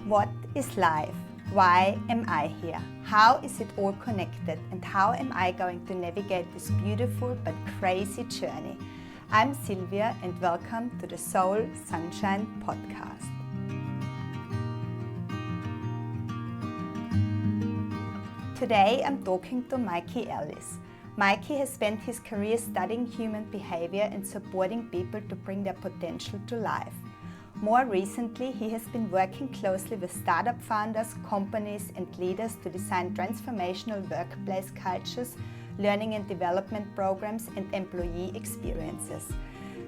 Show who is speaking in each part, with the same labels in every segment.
Speaker 1: What is life? Why am I here? How is it all connected? And how am I going to navigate this beautiful but crazy journey? I'm Sylvia and welcome to the Soul Sunshine Podcast. Today I'm talking to Mikey Ellis. Mikey has spent his career studying human behavior and supporting people to bring their potential to life. More recently, he has been working closely with startup founders, companies and leaders to design transformational workplace cultures, learning and development programs and employee experiences.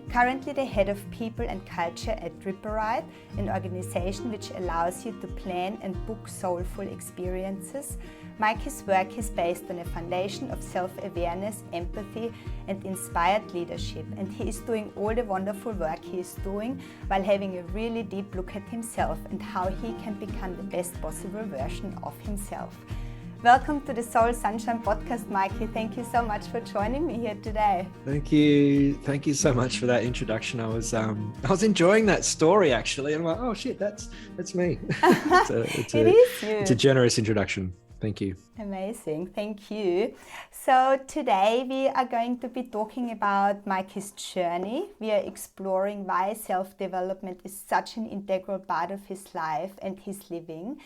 Speaker 1: Currently the head of people and culture at Ripperite, an organization which allows you to plan and book soulful experiences. Mikey's work is based on a foundation of self-awareness, empathy and inspired leadership, and he is doing all the wonderful work he is doing while having a really deep look at himself and how he can become the best possible version of himself. Welcome to the Soul Sunshine Podcast, Mikey. Thank you so much for joining me here today.
Speaker 2: Thank you. Thank you so much for that introduction. I was enjoying that story actually. I'm like, oh shit, that's me. It's a generous introduction. Thank you.
Speaker 1: Amazing. Thank you. So today we are going to be talking about Mikey's journey. We are exploring why self-development is such an integral part of his life and his living.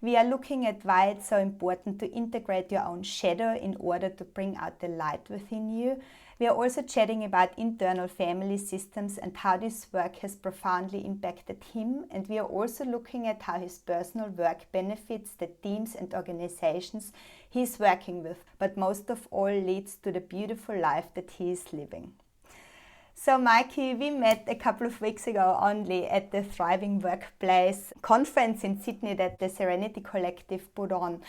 Speaker 1: We are looking at why it's so important to integrate your own shadow in order to bring out the light within you. We are also chatting about internal family systems and how this work has profoundly impacted him. And we are also looking at how his personal work benefits the teams and organizations he's working with, but most of all leads to the beautiful life that he is living. So Mikey, we met a couple of weeks ago only at the Thriving Workplace conference in Sydney that the Serenity Collective put on.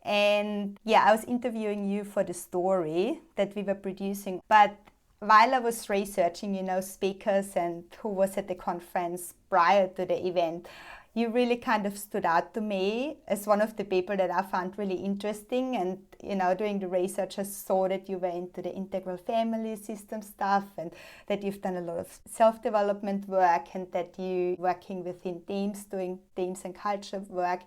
Speaker 1: And yeah, I was interviewing you for the story that we were producing. But while I was researching, speakers and who was at the conference prior to the event, you really kind of stood out to me as one of the people that I found really interesting. And, doing the research, I saw that you were into the integral family system stuff and that you've done a lot of self-development work and that you working within teams, doing teams and culture work.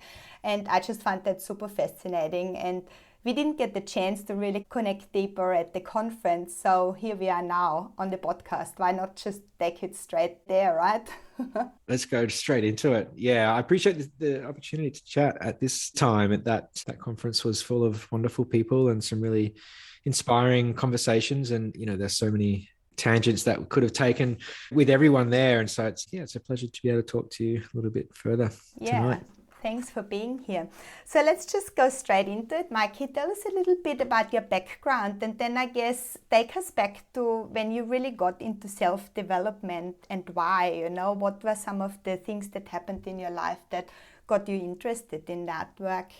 Speaker 1: And I just found that super fascinating. And we didn't get the chance to really connect deeper at the conference. So here we are now on the podcast. Why not just take it straight there, right?
Speaker 2: Let's go straight into it. Yeah, I appreciate the opportunity to chat at this time. That conference was full of wonderful people and some really inspiring conversations. And, there's so many tangents that we could have taken with everyone there. And so it's a pleasure to be able to talk to you a little bit further tonight.
Speaker 1: Thanks for being here. So let's just go straight into it. Mikey, tell us a little bit about your background and then I guess take us back to when you really got into self-development and why, what were some of the things that happened in your life that got you interested in that work?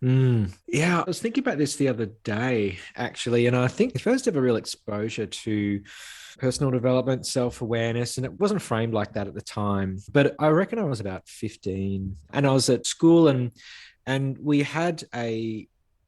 Speaker 2: Yeah, I was thinking about this the other day, actually, and I think the first ever real exposure to personal development, self-awareness, and it wasn't framed like that at the time, but I reckon I was about 15 and I was at school and we had it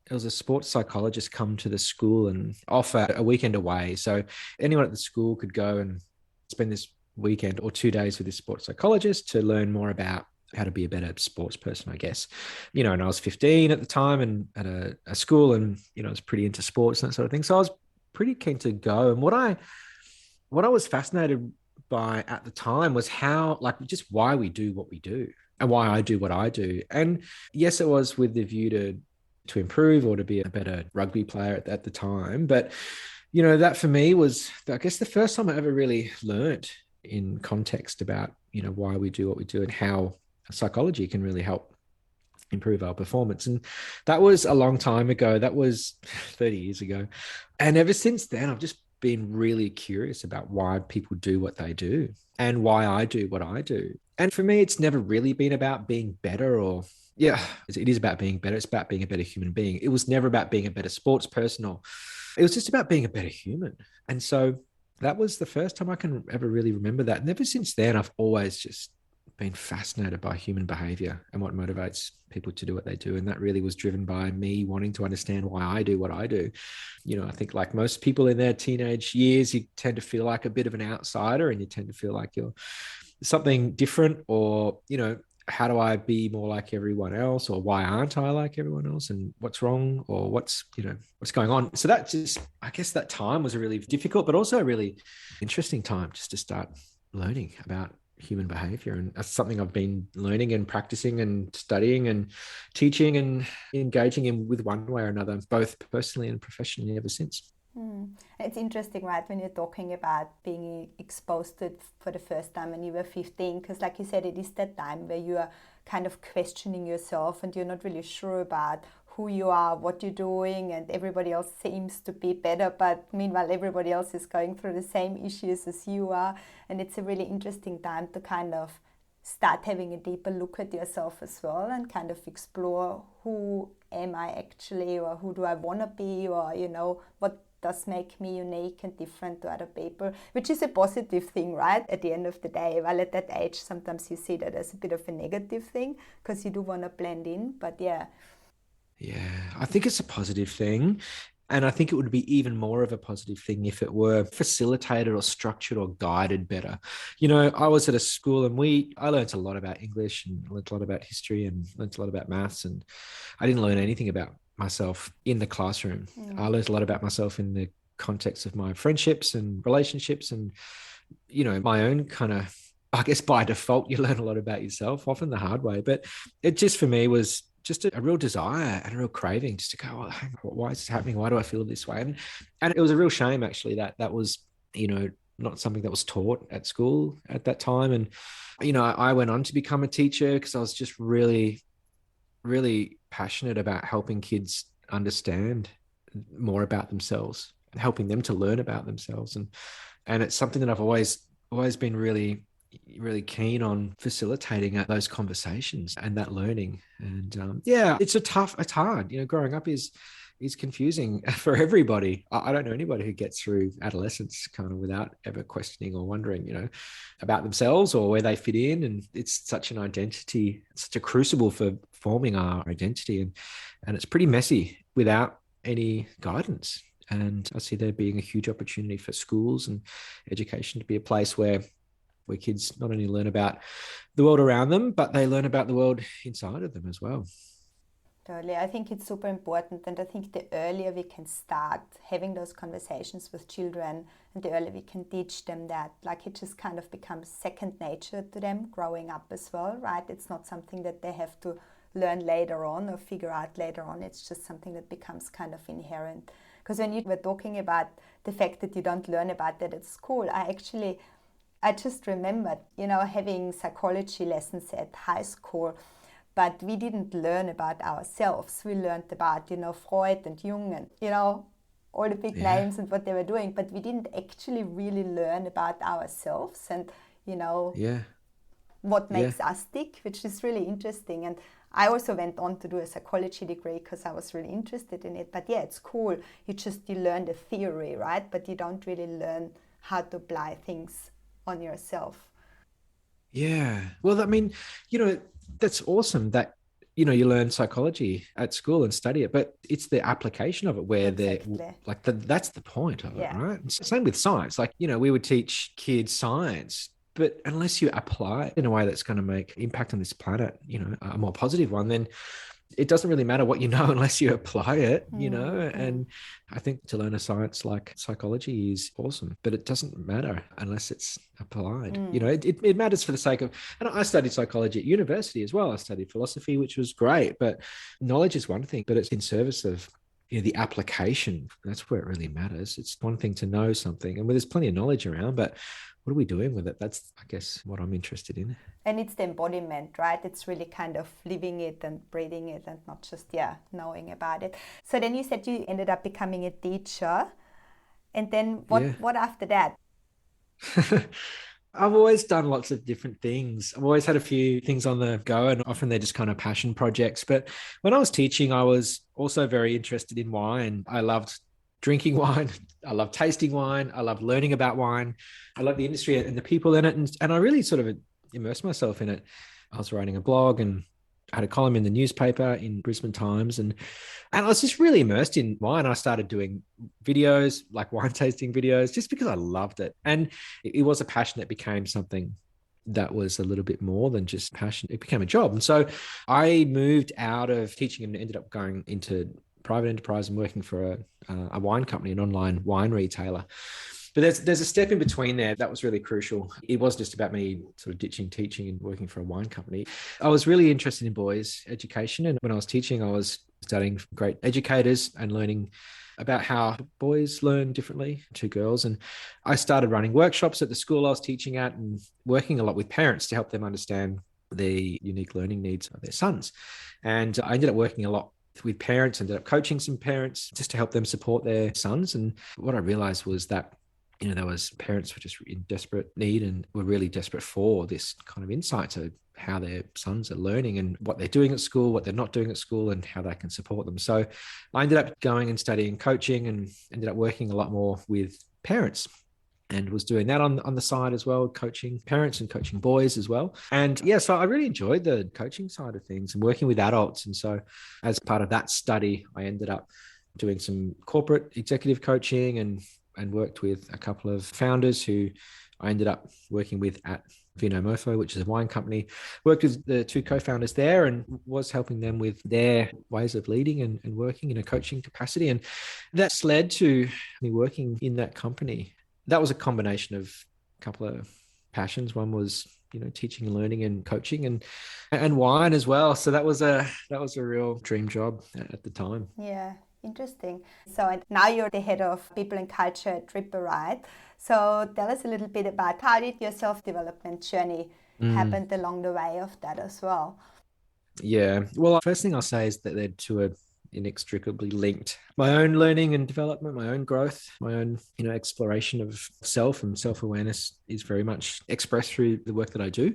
Speaker 2: was a sports psychologist come to the school and offer a weekend away. So anyone at the school could go and spend this weekend or 2 days with this sports psychologist to learn more about how to be a better sports person, I guess. And I was 15 at the time and at a school and, I was pretty into sports and that sort of thing. So I was pretty keen to go. And what I was fascinated by at the time was how, just why we do what we do and why I do what I do. And yes, it was with the view to improve or to be a better rugby player at the time. But, that for me was, I guess, the first time I ever really learned in context about, why we do what we do and how psychology can really help improve our performance. And that was a long time ago. That was 30 years ago. And ever since then, I've just been really curious about why people do what they do and why I do what I do. And for me, it's never really been about being better it is about being better. It's about being a better human being. It was never about being a better sports person it was just about being a better human. And so that was the first time I can ever really remember that. And ever since then, I've always just been fascinated by human behavior and what motivates people to do what they do. And that really was driven by me wanting to understand why I do what I do. I think like most people in their teenage years, you tend to feel like a bit of an outsider and you tend to feel like you're something different or, how do I be more like everyone else, or why aren't I like everyone else, and what's wrong, or what's going on. So that just, I guess that time was a really difficult but also a really interesting time just to start learning about human behavior. And that's something I've been learning and practicing and studying and teaching and engaging in with one way or another, both personally and professionally, ever since.
Speaker 1: It's interesting, right, when you're talking about being exposed to it for the first time when you were 15, because like you said, it is that time where you are kind of questioning yourself and you're not really sure about who you are, what you're doing, and everybody else seems to be better, but meanwhile everybody else is going through the same issues as you are. And it's a really interesting time to kind of start having a deeper look at yourself as well and kind of explore, who am I actually, or who do I want to be, or what does make me unique and different to other people, which is a positive thing, right? At the end of the day, while at that age, sometimes you see that as a bit of a negative thing because you do want to blend in, but yeah.
Speaker 2: Yeah, I think it's a positive thing. And I think it would be even more of a positive thing if it were facilitated or structured or guided better. I was at a school and I learned a lot about English and learned a lot about history and learned a lot about maths. And I didn't learn anything about myself in the classroom. I learned a lot about myself in the context of my friendships and relationships and, my own kind of, I guess by default, you learn a lot about yourself, often the hard way. But it just, for me, was just a real desire and a real craving just to go, oh, why is this happening? Why do I feel this way? And it was a real shame, actually, that was, not something that was taught at school at that time. And, I went on to become a teacher because I was just really, really passionate about helping kids understand more about themselves, helping them to learn about themselves. And it's something that I've always been really, really keen on facilitating those conversations and that learning. And it's hard. Growing up is confusing for everybody. I don't know anybody who gets through adolescence kind of without ever questioning or wondering, about themselves or where they fit in. And it's such an identity, such a crucible for forming our identity. And it's pretty messy without any guidance. And I see there being a huge opportunity for schools and education to be a place where kids not only learn about the world around them, but they learn about the world inside of them as well.
Speaker 1: Totally. I think it's super important. And I think the earlier we can start having those conversations with children and the earlier we can teach them that, like, it just kind of becomes second nature to them growing up as well, right? It's not something that they have to learn later on or figure out later on. It's just something that becomes kind of inherent. Because when you were talking about the fact that you don't learn about that at school, I just remembered, having psychology lessons at high school, but we didn't learn about ourselves. We learned about, Freud and Jung and, all the big names and what they were doing, but we didn't actually really learn about ourselves and, what makes us tick, which is really interesting. And I also went on to do a psychology degree because I was really interested in it. But yeah, it's cool. You learn the theory, right? But you don't really learn how to apply things on yourself.
Speaker 2: Yeah. Well, I mean, that's awesome that, you learn psychology at school and study it, but it's the application of it where that's the point of it, right? Same with science. Like, we would teach kids science, but unless you apply it in a way that's going to make impact on this planet, a more positive one, then it doesn't really matter what you know unless you apply it, and I think to learn a science like psychology is awesome, but it doesn't matter unless it's applied. It matters for the sake of, and I studied psychology at university as well. I studied philosophy, which was great, but knowledge is one thing, but it's in service of the application. That's where it really matters. It's one thing to know something, and there's plenty of knowledge around, but what are we doing with it? That's, I guess, what I'm interested in.
Speaker 1: And it's the embodiment, right? It's really kind of living it and breathing it and not just, knowing about it. So then you said you ended up becoming a teacher. And then what after that?
Speaker 2: I've always done lots of different things. I've always had a few things on the go, and often they're just kind of passion projects. But when I was teaching, I was also very interested in wine. I loved drinking wine. I love tasting wine. I love learning about wine. I love the industry and the people in it. And I really sort of immersed myself in it. I was writing a blog and I had a column in the newspaper in Brisbane Times. And I was just really immersed in wine. I started doing videos, like wine tasting videos, just because I loved it. And it was a passion that became something that was a little bit more than just passion. It became a job. And so I moved out of teaching and ended up going into private enterprise and working for a wine company, an online wine retailer. But there's a step in between there that was really crucial. It wasn't just about me sort of ditching teaching and working for a wine company. I was really interested in boys' education. And when I was teaching, I was studying great educators and learning about how boys learn differently to girls. And I started running workshops at the school I was teaching at and working a lot with parents to help them understand the unique learning needs of their sons. And I ended up working a lot with parents, ended up coaching some parents just to help them support their sons. And what I realized was that there was parents were just in desperate need and were really desperate for this kind of insight to how their sons are learning and what they're doing at school, what they're not doing at school, and how they can support them. So I ended up going and studying coaching and ended up working a lot more with parents and was doing that on the side as well, coaching parents and coaching boys as well. And yeah, so I really enjoyed the coaching side of things and working with adults. And so as part of that study, I ended up doing some corporate executive coaching and worked with a couple of founders who I ended up working with at Vino Mofo, which is a wine company. Worked with the two co-founders there and was helping them with their ways of leading and working in a coaching capacity. And that's led to me working in that company. That was a combination of a couple of passions. One was teaching and learning and coaching and wine as well. So that was a real dream job at the time.
Speaker 1: Yeah. Interesting. So now you're the head of people and culture at Tripper, right? So tell us a little bit about how did your self-development journey happened along the way of that as well?
Speaker 2: Yeah. Well, first thing I'll say is that they're two are inextricably linked. My own learning and development, my own growth, my own, exploration of self and self-awareness is very much expressed through the work that I do.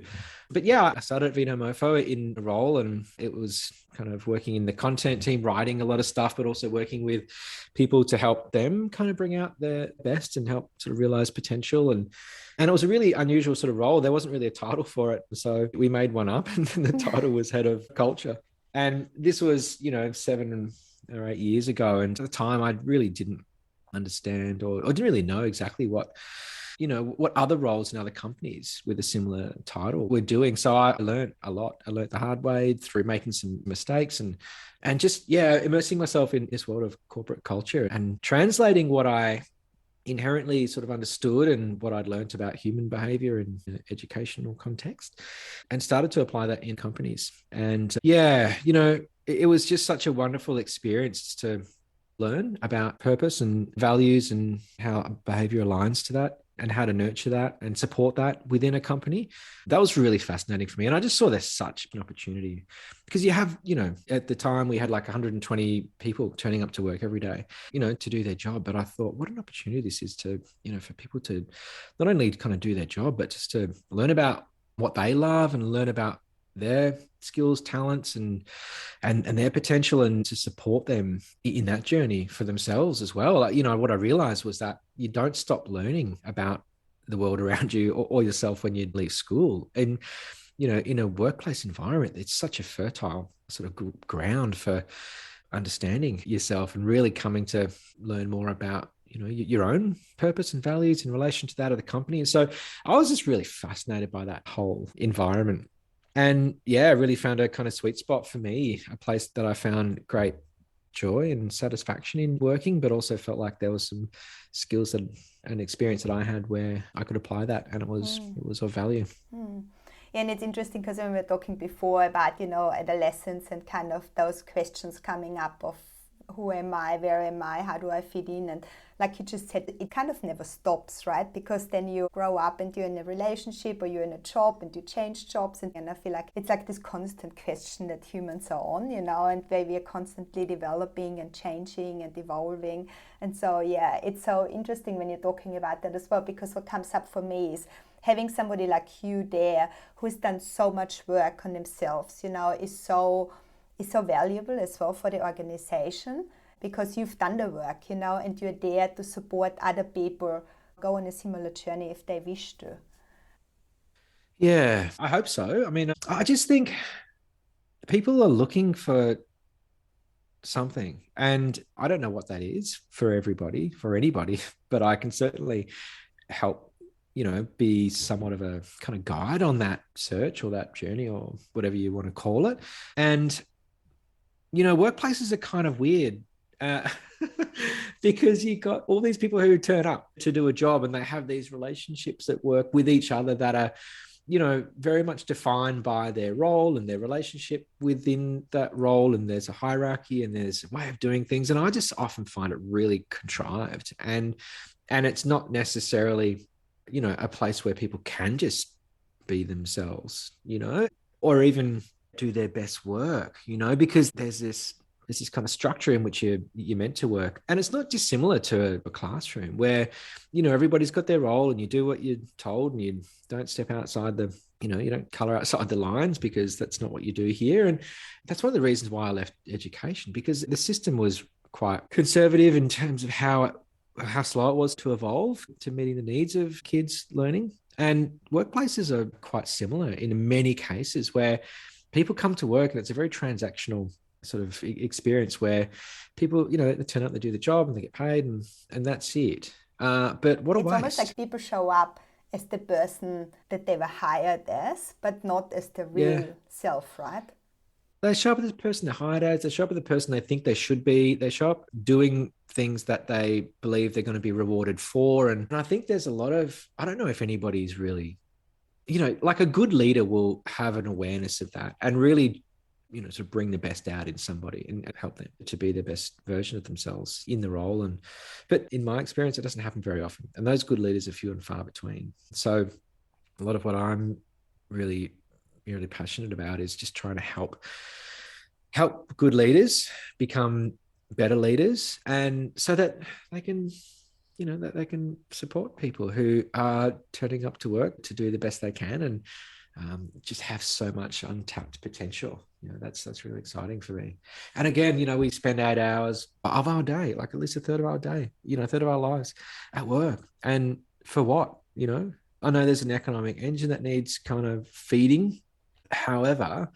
Speaker 2: But yeah, I started at Vino Mofo in a role and it was kind of working in the content team, writing a lot of stuff, but also working with people to help them kind of bring out their best and help sort of realize potential. And it was a really unusual sort of role. There wasn't really a title for it. So we made one up and the title was head of culture. And this was, 7 or 8 years ago. And at the time, I really didn't understand or didn't really know exactly what other roles in other companies with a similar title were doing. So I learned a lot. I learned the hard way through making some mistakes and just, immersing myself in this world of corporate culture and translating what I inherently sort of understood and what I'd learned about human behavior in an educational context and started to apply that in companies. And it was just such a wonderful experience to learn about purpose and values and how behavior aligns to that and how to nurture that and support that within a company. That was really fascinating for me. And I just saw there's such an opportunity because you have, at the time we had like 120 people turning up to work every day, to do their job. But I thought, what an opportunity this is to, for people to not only kind of do their job, but just to learn about what they love and learn about their skills, talents, and their potential, and to support them in that journey for themselves as well. What I realized was that you don't stop learning about the world around you or yourself when you leave school. And, in a workplace environment, it's such a fertile sort of ground for understanding yourself and really coming to learn more about your own purpose and values in relation to that of the company. And so I was just really fascinated by that whole environment. And I really found a kind of sweet spot for me, a place that I found great joy and satisfaction in working, but also felt like there was some skills and experience that I had where I could apply that, and it was of value.
Speaker 1: And it's interesting because when we were talking before about, adolescence and kind of those questions coming up of who am I, where am I, how do I fit in? And like you just said, it kind of never stops, right? Because then you grow up and you're in a relationship or you're in a job and you change jobs. And I feel like it's like this constant question that humans are on, and where we are constantly developing and changing and evolving. And so, it's so interesting when you're talking about that as well, because what comes up for me is having somebody like you there who's done so much work on themselves, is so valuable as well for the organization, because you've done the work, and you're there to support other people go on a similar journey if they wish to.
Speaker 2: Yeah, I hope so. I mean, I just think people are looking for something, and I don't know what that is for everybody, for anybody, but I can certainly help, be somewhat of a kind of guide on that search or that journey or whatever you want to call it. And, workplaces are kind of weird. Because you got all these people who turn up to do a job and they have these relationships at work with each other that are, very much defined by their role and their relationship within that role. And there's a hierarchy and there's a way of doing things. And I just often find it really contrived. And it's not necessarily, a place where people can just be themselves, or even do their best work, because there's this kind of structure in which you're meant to work. And it's not dissimilar to a classroom where, everybody's got their role and you do what you're told and you don't step outside you don't color outside the lines, because that's not what you do here. And that's one of the reasons why I left education, because the system was quite conservative in terms of how slow it was to evolve to meeting the needs of kids learning. And workplaces are quite similar in many cases, where people come to work and it's a very transactional sort of experience where people, they turn up, they do the job and they get paid and that's it. But what a waste.
Speaker 1: It's almost like people show up as the person that they were hired as, but not as the real self, right?
Speaker 2: They show up as the person they're hired as. They show up as the person they think they should be. They show up doing things that they believe they're going to be rewarded for. And I think there's a lot of, I don't know if anybody's really, like a good leader will have an awareness of that and really, to bring the best out in somebody and help them to be the best version of themselves in the role. But in my experience, it doesn't happen very often. And those good leaders are few and far between. So a lot of what I'm really passionate about is just trying to help good leaders become better leaders, and so that they can, that they can support people who are turning up to work to do the best they can and just have so much untapped potential. That's really exciting for me. And again, we spend 8 hours of our day, like at least a third of our day, a third of our lives at work. And for what? I know there's an economic engine that needs kind of feeding. However,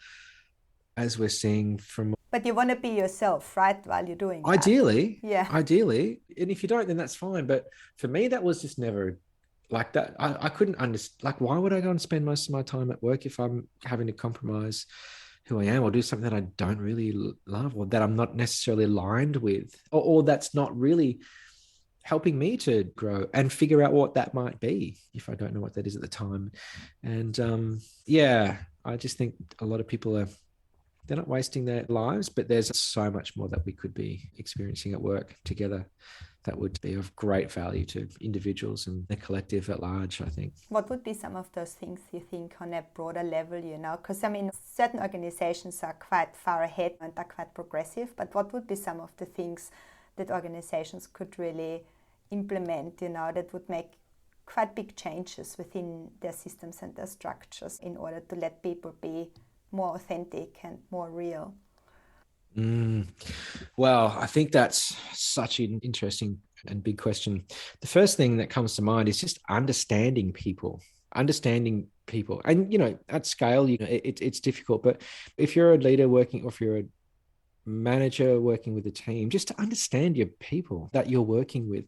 Speaker 2: as we're seeing from...
Speaker 1: But you want to be yourself, right, while you're doing
Speaker 2: Ideally.
Speaker 1: that. Yeah.
Speaker 2: Ideally. And if you don't, then that's fine. But for me, that was just never like that. I couldn't understand, like, why would I go and spend most of my time at work if I'm having to compromise who I am or do something that I don't really love or that I'm not necessarily aligned with, or that's not really helping me to grow and figure out what that might be if I don't know what that is at the time. And I just think a lot of people they're not wasting their lives, but there's so much more that we could be experiencing at work together that would be of great value to individuals and the collective at large, I think.
Speaker 1: What would be some of those things you think on a broader level, Because, certain organizations are quite far ahead and are quite progressive, but what would be some of the things that organizations could really implement, that would make quite big changes within their systems and their structures in order to let people be more authentic and more real?
Speaker 2: Well, I think that's such an interesting and big question. The first thing that comes to mind is just understanding people. And, at scale, it's difficult. But if you're a leader working, or if you're a manager working with a team, just to understand your people that you're working with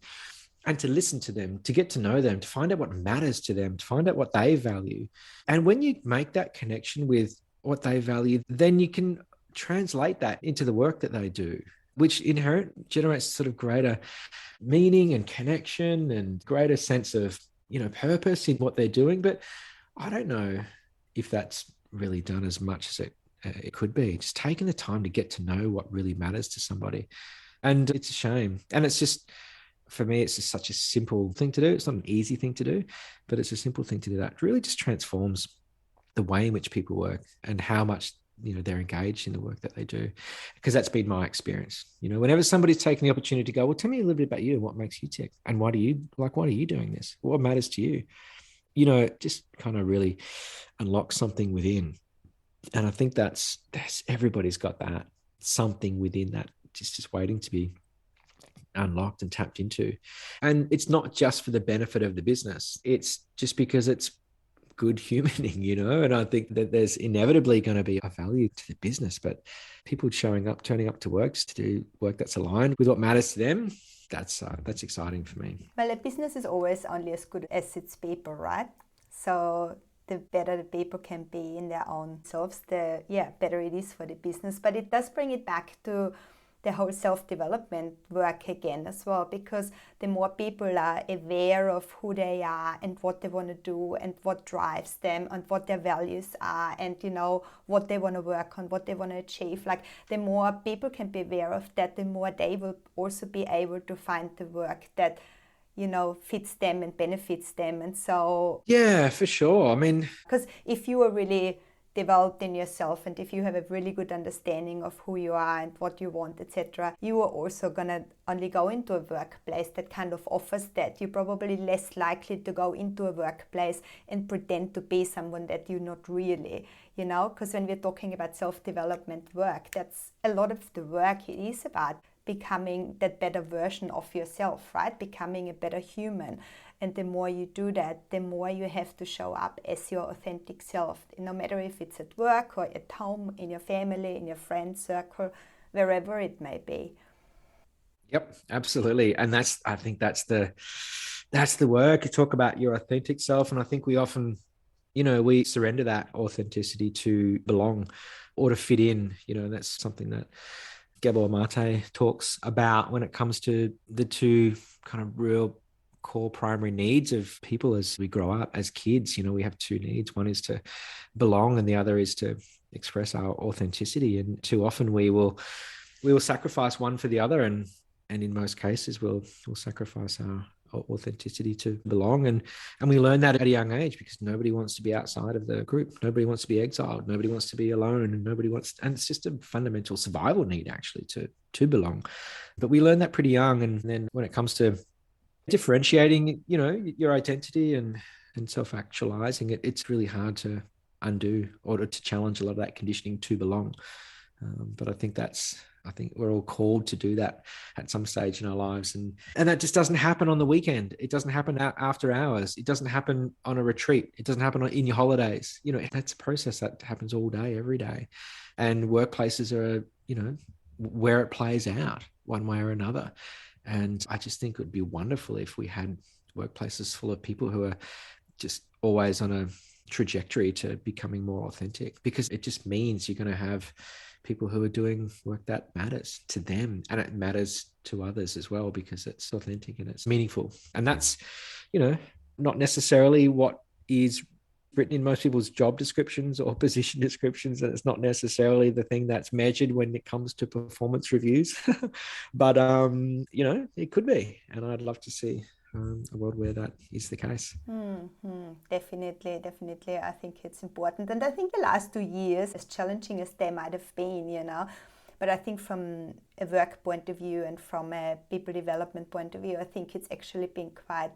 Speaker 2: and to listen to them, to get to know them, to find out what matters to them, to find out what they value. And when you make that connection with what they value, then you can translate that into the work that they do, which generates sort of greater meaning and connection and greater sense of, purpose in what they're doing. But I don't know if that's really done as much as it could be. Just taking the time to get to know what really matters to somebody. And it's a shame. And it's just, for me, it's just such a simple thing to do. It's not an easy thing to do, but it's a simple thing to do that really just transforms the way in which people work and how much they're engaged in the work that they do, because that's been my experience. Whenever somebody's taken the opportunity to go, well, tell me a little bit about you and what makes you tick and why are you doing this? What matters to you? Just kind of really unlock something within. And I think that's everybody's got that something within that just waiting to be unlocked and tapped into. And it's not just for the benefit of the business. It's just because it's good humaning, and I think that there's inevitably going to be a value to the business, but people turning up to work just to do work that's aligned with what matters to them, that's exciting for me.
Speaker 1: Well, a business is always only as good as its people, right? So the better the people can be in their own selves, the better it is for the business. But it does bring it back to the whole self-development work again as well, because the more people are aware of who they are and what they want to do and what drives them and what their values are, and what they want to work on, what they want to achieve, like the more people can be aware of that, the more they will also be able to find the work that fits them and benefits them. And so
Speaker 2: Yeah, for sure. I mean,
Speaker 1: because if you are really developed in yourself, and if you have a really good understanding of who you are and what you want, etc., you are also gonna only go into a workplace that kind of offers that. You're probably less likely to go into a workplace and pretend to be someone that you're not really, because when we're talking about self-development work, that's a lot of the work. It is about becoming that better version of yourself, right? Becoming a better human. And the more you do that, the more you have to show up as your authentic self, no matter if it's at work or at home, in your family, in your friend circle, wherever it may be.
Speaker 2: yep, absolutely. And I think that's the work. You talk about your authentic self. And I think we often, we surrender that authenticity to belong or to fit in, and that's something that Gabor Mate talks about when it comes to the two kind of real core primary needs of people as we grow up as kids. We have two needs. One is to belong and the other is to express our authenticity. And too often we will sacrifice one for the other. And in most cases we'll sacrifice our authenticity to belong. And we learn that at a young age, because nobody wants to be outside of the group. Nobody wants to be exiled. Nobody wants to be alone. And it's just a fundamental survival need actually to belong. But we learn that pretty young. And then when it comes to differentiating, your identity and self-actualizing it, it's really hard to undo or to challenge a lot of that conditioning to belong. But I think we're all called to do that at some stage in our lives. And that just doesn't happen on the weekend. It doesn't happen after hours. It doesn't happen on a retreat. It doesn't happen in your holidays. That's a process that happens all day, every day. And workplaces are, where it plays out one way or another. And I just think it would be wonderful if we had workplaces full of people who are just always on a trajectory to becoming more authentic, because it just means you're going to have people who are doing work that matters to them, and it matters to others as well, because it's authentic and it's meaningful. And that's, not necessarily what is written in most people's job descriptions or position descriptions, and it's not necessarily the thing that's measured when it comes to performance reviews. But it could be, and I'd love to see a world where that is the case.
Speaker 1: Definitely. I think it's important. And I think the last 2 years, as challenging as they might have been, but I think from a work point of view and from a people development point of view, I think it's actually been quite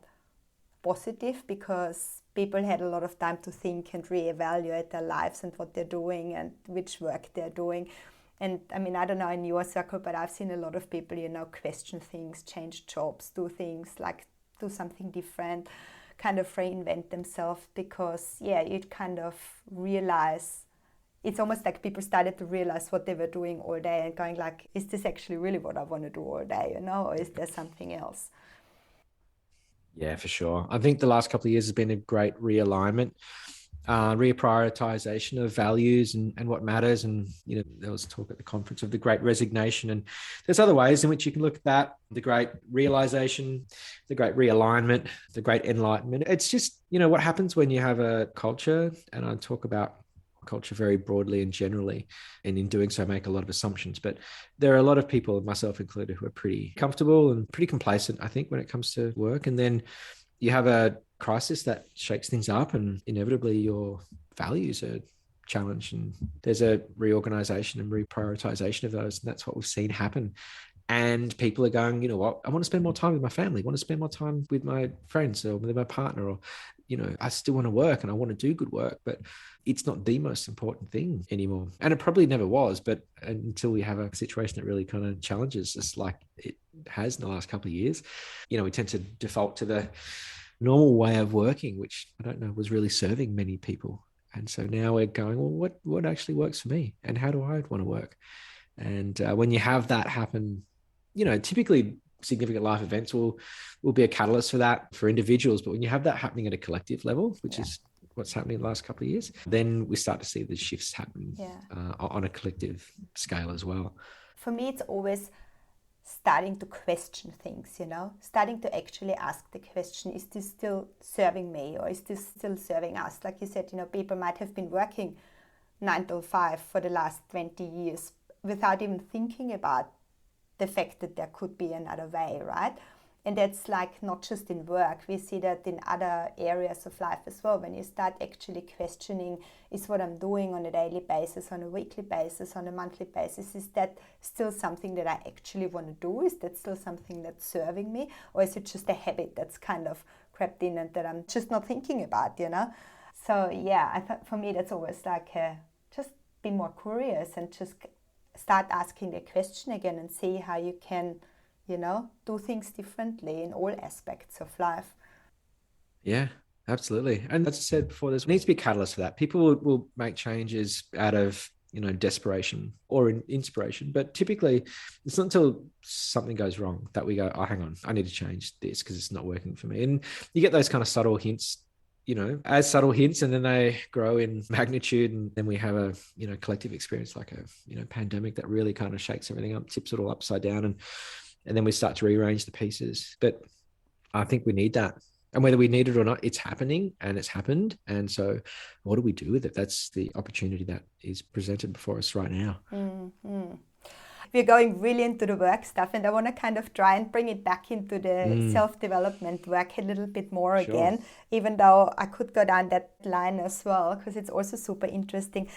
Speaker 1: positive, because people had a lot of time to think and reevaluate their lives and what they're doing and which work they're doing. And I mean, I don't know in your circle, but I've seen a lot of people, question things, change jobs, do things like do something different, kind of reinvent themselves, because you kind of realize, it's almost like people started to realize what they were doing all day and going like, is this actually really what I want to do all day, or is there something else?
Speaker 2: Yeah, for sure. I think the last couple of years has been a great realignment, reprioritization of values and what matters. And, there was talk at the conference of the great resignation. And there's other ways in which you can look at that, the great realization, the great realignment, the great enlightenment. It's just, what happens when you have a culture, and I talk about culture very broadly and generally, and in doing so make a lot of assumptions, but there are a lot of people, myself included, who are pretty comfortable and pretty complacent, I think, when it comes to work. And then you have a crisis that shakes things up, and inevitably your values are challenged, and there's a reorganization and reprioritization of those. And that's what we've seen happen. And people are going, you know what, I want to spend more time with my family, I want to spend more time with my friends or with my partner, or, I still want to work and I want to do good work, but it's not the most important thing anymore. And it probably never was, but until we have a situation that really kind of challenges us like it has in the last couple of years, we tend to default to the normal way of working, which I don't know was really serving many people. And so now we're going, well, what actually works for me, and how do I want to work? And when you have that happen, typically significant life events will be a catalyst for that for individuals. But when you have that happening at a collective level, which is what's happening in the last couple of years, then we start to see the shifts happen on a collective scale as well.
Speaker 1: For me, it's always starting to question things, starting to actually ask the question, is this still serving me, or is this still serving us? Like you said, people might have been working 9 to 5 for the last 20 years without even thinking about the fact that there could be another way, right? And that's like not just in work. We see that in other areas of life as well. When you start actually questioning, is what I'm doing on a daily basis, on a weekly basis, on a monthly basis, is that still something that I actually want to do? Is that still something that's serving me? Or is it just a habit that's kind of crept in and that I'm just not thinking about, So yeah, I thought for me that's always like just be more curious and just start asking the question again and see how you can, do things differently in all aspects of life.
Speaker 2: Yeah, absolutely. And as I said before, there needs to be a catalyst for that. People will make changes out of, desperation or inspiration. But typically, it's not until something goes wrong that we go, oh, hang on, I need to change this because it's not working for me. And you get those kind of subtle hints, as subtle hints, and then they grow in magnitude. And then we have a, collective experience like a, pandemic that really kind of shakes everything up, tips it all upside down. And then we start to rearrange the pieces. But I think we need that. And whether we need it or not, it's happening and it's happened. And so what do we do with it? That's the opportunity that is presented before us right now.
Speaker 1: Mm-hmm. We're going really into the work stuff, and I want to kind of try and bring it back into the self-development work a little bit more again, even though I could go down that line as well, because it's also super interesting.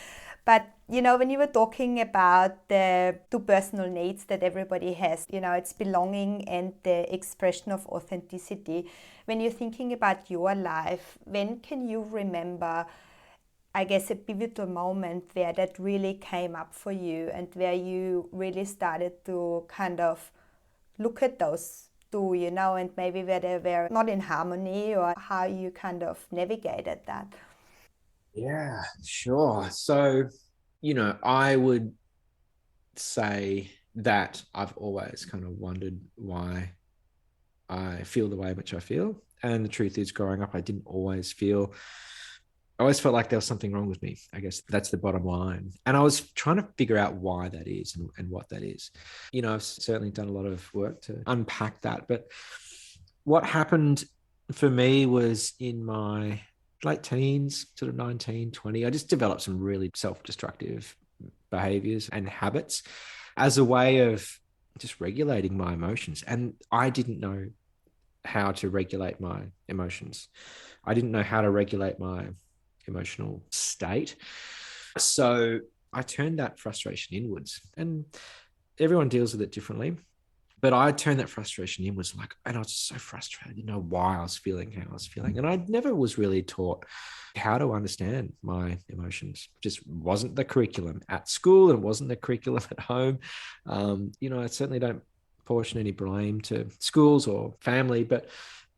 Speaker 1: But, when you were talking about the 2 personal needs that everybody has, it's belonging and the expression of authenticity. When you're thinking about your life, when can you remember, I guess, a pivotal moment where that really came up for you and where you really started to kind of look at those 2, and maybe where they were not in harmony, or how you kind of navigated that?
Speaker 2: Yeah, sure. So, I would say that I've always kind of wondered why I feel the way in which I feel. And the truth is, growing up, I always felt like there was something wrong with me. I guess that's the bottom line. And I was trying to figure out why that is and what that is. I've certainly done a lot of work to unpack that. But what happened for me was in my late teens, sort of 19, 20, I just developed some really self-destructive behaviors and habits as a way of just regulating my emotions. And I didn't know how to regulate my emotions. I didn't know how to regulate my emotional state. So I turned that frustration inwards, and everyone deals with it differently. But I turned that frustration inwards, and I was so frustrated, didn't know why I was feeling how I was feeling. And I never was really taught how to understand my emotions. Just wasn't the curriculum at school, and it wasn't the curriculum at home. I certainly don't portion any blame to schools or family, but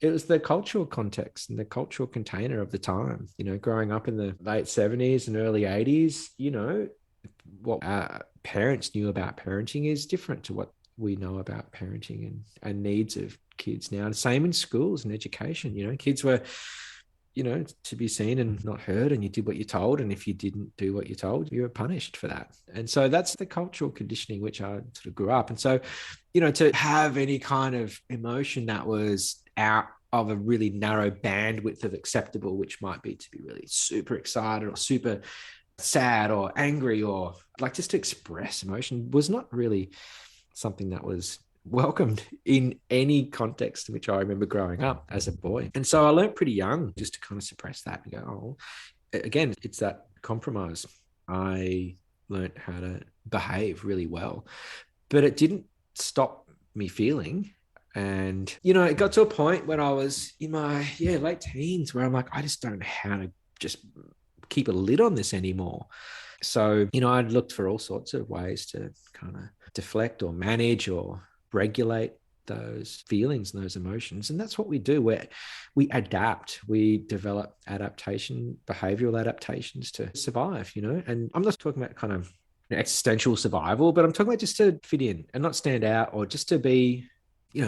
Speaker 2: it was the cultural context and the cultural container of the time. Growing up in the late 70s and early 80s, what our parents knew about parenting is different to what we know about parenting and needs of kids now. The same in schools and education. Kids were, to be seen and not heard, and you did what you're told. And if you didn't do what you're told, you were punished for that. And so that's the cultural conditioning which I sort of grew up. And so, to have any kind of emotion that was out of a really narrow bandwidth of acceptable, which might be to be really super excited or super sad or angry, or like just to express emotion, was not really something that was welcomed in any context in which I remember growing up as a boy. And so I learned pretty young just to kind of suppress that and go, oh, again, it's that compromise. I learned how to behave really well, but it didn't stop me feeling. And, it got to a point when I was in my late teens where I'm like, I just don't know how to just keep a lid on this anymore. So, I'd looked for all sorts of ways to kind of deflect or manage or regulate those feelings and those emotions. And that's what we do, where we adapt, we develop behavioral adaptations to survive, and I'm not talking about kind of existential survival, but I'm talking about just to fit in and not stand out, or just to be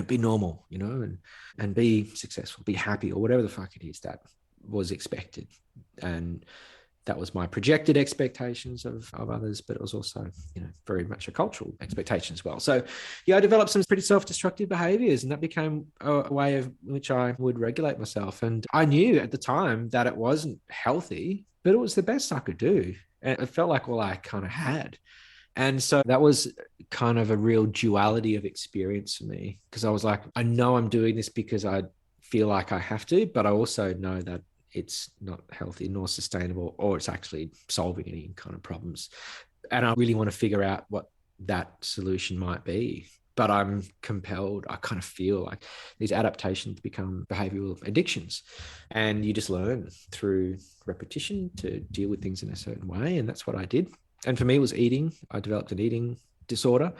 Speaker 2: be normal, and be successful, be happy, or whatever the fuck it is that was expected. And that was my projected expectations of others, but it was also, very much a cultural expectation as well. So I developed some pretty self-destructive behaviors, and that became a way of which I would regulate myself. And I knew at the time that it wasn't healthy, but it was the best I could do. And it felt like all I kind of had. And so that was kind of a real duality of experience for me, because I was like, I know I'm doing this because I feel like I have to, but I also know that it's not healthy nor sustainable, or it's actually solving any kind of problems. And I really want to figure out what that solution might be. But I'm compelled, I kind of feel like these adaptations become behavioral addictions. And you just learn through repetition to deal with things in a certain way. And that's what I did. And for me, it was eating. I developed an eating disorder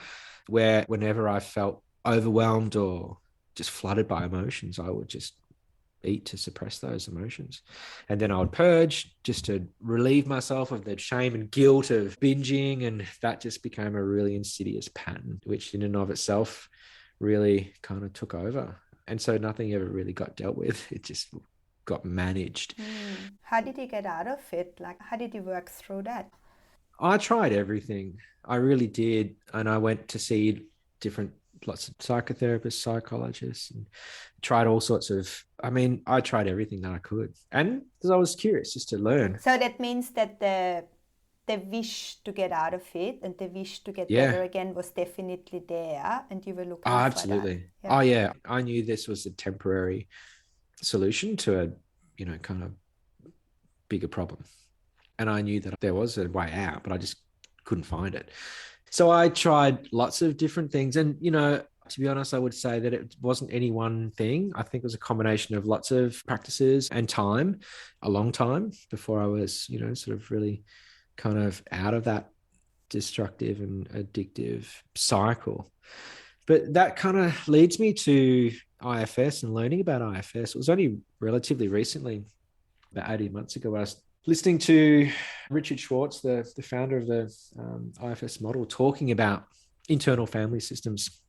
Speaker 2: where whenever I felt overwhelmed or just flooded by emotions, I would just eat to suppress those emotions. And then I would purge just to relieve myself of the shame and guilt of binging. And that just became a really insidious pattern, which in and of itself really kind of took over. And so nothing ever really got dealt with. It just got managed.
Speaker 1: How did you get out of it? Like, how did you work through that?
Speaker 2: I tried everything. I really did. And I went to see lots of psychotherapists, psychologists, and tried all sorts of, I tried everything that I could. And because I was curious just to learn.
Speaker 1: So that means that the wish to get out of it and the wish to get better again was definitely there, and you were looking for
Speaker 2: absolutely.
Speaker 1: that.
Speaker 2: Oh, yeah. I knew this was a temporary solution to a, kind of bigger problem. And I knew that there was a way out, but I just couldn't find it. So I tried lots of different things. And, to be honest, I would say that it wasn't any one thing. I think it was a combination of lots of practices and time, a long time before I was, sort of really kind of out of that destructive and addictive cycle. But that kind of leads me to IFS and learning about IFS. It was only relatively recently, about 18 months ago, I was listening to Richard Schwartz, the founder of the IFS model, talking about internal family systems.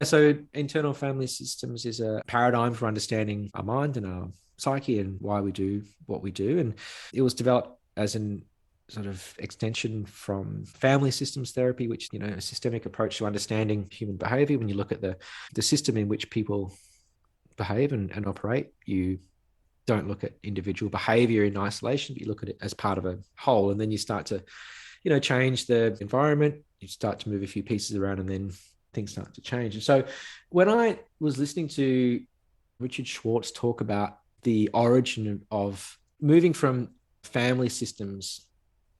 Speaker 2: So internal family systems is a paradigm for understanding our mind and our psyche and why we do what we do. And it was developed as an sort of extension from family systems therapy, which, a systemic approach to understanding human behavior. When you look at the system in which people behave and operate, you don't look at individual behavior in isolation, but you look at it as part of a whole. And then you start to, change the environment, you start to move a few pieces around, and then things start to change. And so when I was listening to Richard Schwartz talk about the origin of moving from family systems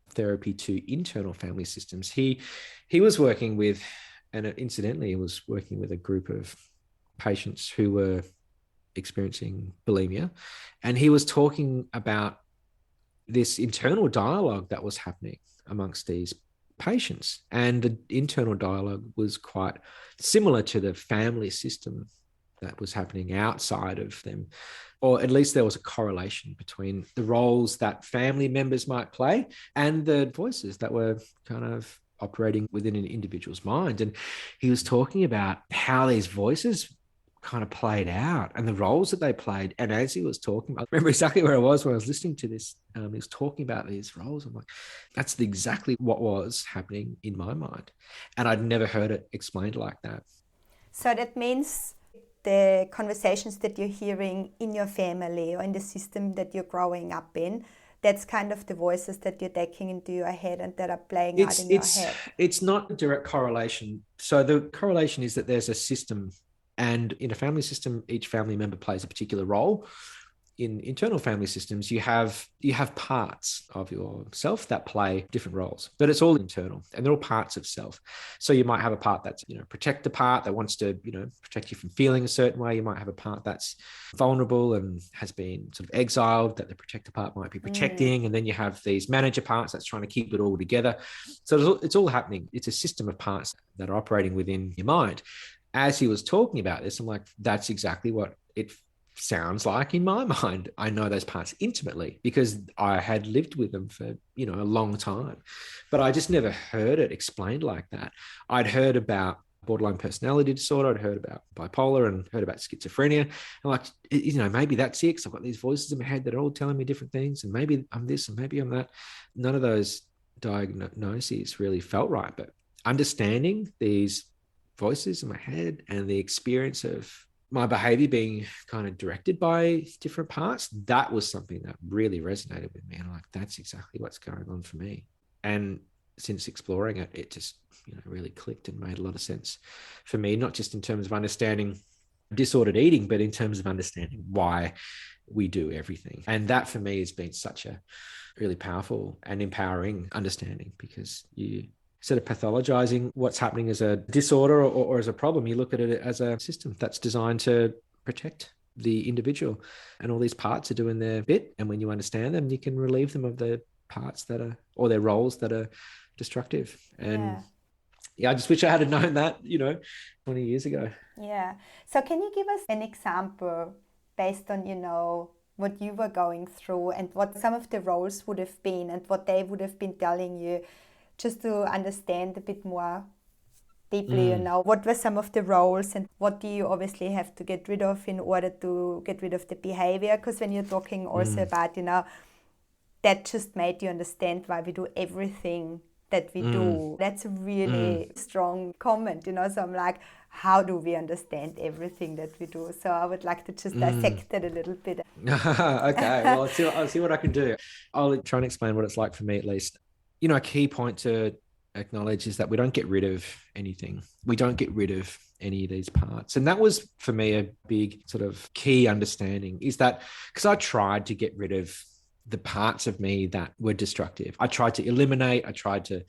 Speaker 2: therapy to internal family systems, he was working with, and incidentally, he was working with a group of patients who were experiencing bulimia. And he was talking about this internal dialogue that was happening amongst these patients. And the internal dialogue was quite similar to the family system that was happening outside of them. Or at least there was a correlation between the roles that family members might play and the voices that were kind of operating within an individual's mind. And he was talking about how these voices kind of played out and the roles that they played. And as he was talking, I remember exactly where I was when I was listening to this. He was talking about these roles. I'm like, that's exactly what was happening in my mind. And I'd never heard it explained like that.
Speaker 1: So that means the conversations that you're hearing in your family or in the system that you're growing up in, that's kind of the voices that you're taking into your head and that are playing out in your head.
Speaker 2: It's not a direct correlation. So the correlation is that there's a system, and in a family system, each family member plays a particular role. In internal family systems, you have parts of yourself that play different roles, but it's all internal and they're all parts of self. So you might have a part that's, protect the part that wants to, protect you from feeling a certain way. You might have a part that's vulnerable and has been sort of exiled that the protector part might be protecting. And then you have these manager parts that's trying to keep it all together. So it's all happening. It's a system of parts that are operating within your mind. As he was talking about this, I'm like, that's exactly what it sounds like in my mind. I know those parts intimately because I had lived with them for, a long time, but I just never heard it explained like that. I'd heard about borderline personality disorder. I'd heard about bipolar and heard about schizophrenia. I'm like, maybe that's it, because I've got these voices in my head that are all telling me different things, and maybe I'm this and maybe I'm that. None of those diagnoses really felt right. But understanding these voices in my head and the experience of my behavior being kind of directed by different parts, that was something that really resonated with me. And I'm like, that's exactly what's going on for me. And since exploring it, it just, really clicked and made a lot of sense for me, not just in terms of understanding disordered eating, but in terms of understanding why we do everything. And that for me has been such a really powerful and empowering understanding, because you, instead of pathologizing what's happening as a disorder or as a problem, you look at it as a system that's designed to protect the individual, and all these parts are doing their bit. And when you understand them, you can relieve them of the parts that are, or their roles that are destructive. And I just wish I had known that, 20 years ago.
Speaker 1: Yeah. So can you give us an example based on, what you were going through and what some of the roles would have been and what they would have been telling you, just to understand a bit more deeply, what were some of the roles and what do you obviously have to get rid of in order to get rid of the behavior? Because when you're talking also about, that just made you understand why we do everything that we do. That's a really strong comment, So I'm like, how do we understand everything that we do? So I would like to just dissect it a little bit.
Speaker 2: Okay, well, I'll see what I can do. I'll try and explain what it's like for me, at least. A key point to acknowledge is that we don't get rid of anything. We don't get rid of any of these parts. And that was, for me, a big sort of key understanding, is that because I tried to get rid of the parts of me that were destructive. I tried to eliminate, I tried to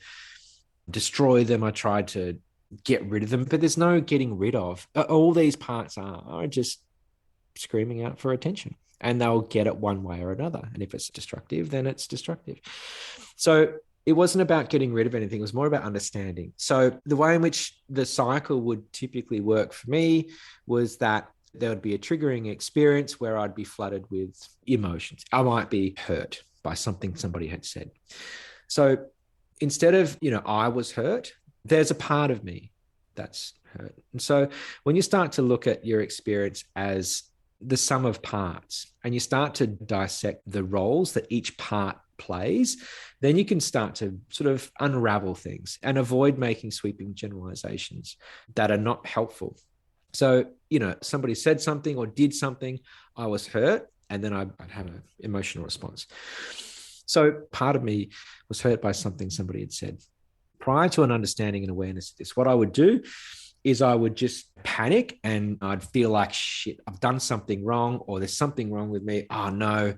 Speaker 2: destroy them, I tried to get rid of them, but there's no getting rid of. All these parts are just screaming out for attention, and they'll get it one way or another. And if it's destructive, then it's destructive. So it wasn't about getting rid of anything. It was more about understanding. So the way in which the cycle would typically work for me was that there would be a triggering experience where I'd be flooded with emotions. I might be hurt by something somebody had said. So instead of, I was hurt, there's a part of me that's hurt. And so when you start to look at your experience as the sum of parts, and you start to dissect the roles that each part plays, then you can start to sort of unravel things and avoid making sweeping generalizations that are not helpful. So, somebody said something or did something, I was hurt, and then I'd have an emotional response. So part of me was hurt by something somebody had said. Prior to an understanding and awareness of this, what I would do is I would just panic, and I'd feel like, shit, I've done something wrong, or there's something wrong with me. Oh no,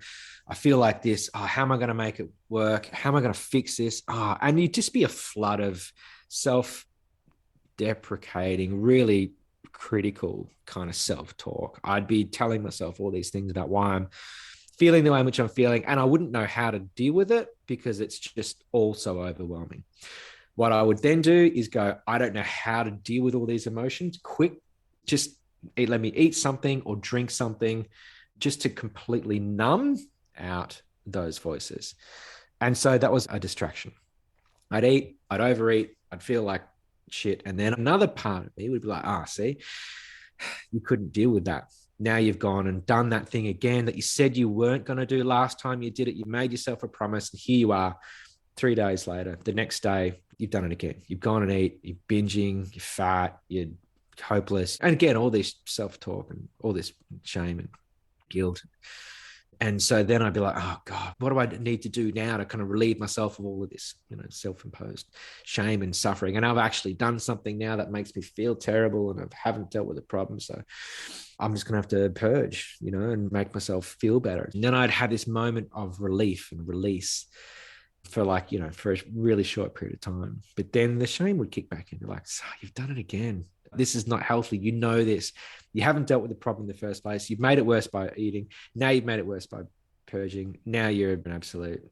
Speaker 2: I feel like this. Oh, how am I going to make it work? How am I going to fix this? And you'd just be a flood of self-deprecating, really critical kind of self-talk. I'd be telling myself all these things about why I'm feeling the way in which I'm feeling, and I wouldn't know how to deal with it because it's just all so overwhelming. What I would then do is go, I don't know how to deal with all these emotions. Quick, just let me eat something or drink something just to completely numb out those voices. And so that was a distraction. I'd eat, I'd overeat, I'd feel like shit. And then another part of me would be like, see, you couldn't deal with that. Now you've gone and done that thing again that you said you weren't going to do last time you did it. You made yourself a promise, and here you are 3 days later. The next day, you've done it again. You've gone and eat, you're binging, you're fat, you're hopeless. And again, all this self-talk and all this shame and guilt. And so then I'd be like, oh God, what do I need to do now to kind of relieve myself of all of this, self-imposed shame and suffering? And I've actually done something now that makes me feel terrible, and I haven't dealt with the problem. So I'm just going to have to purge, and make myself feel better. And then I'd have this moment of relief and release for for a really short period of time. But then the shame would kick back in. You're like, you've done it again. This is not healthy. You know this. You haven't dealt with the problem in the first place. You've made it worse by eating. Now you've made it worse by purging. Now you're an absolute,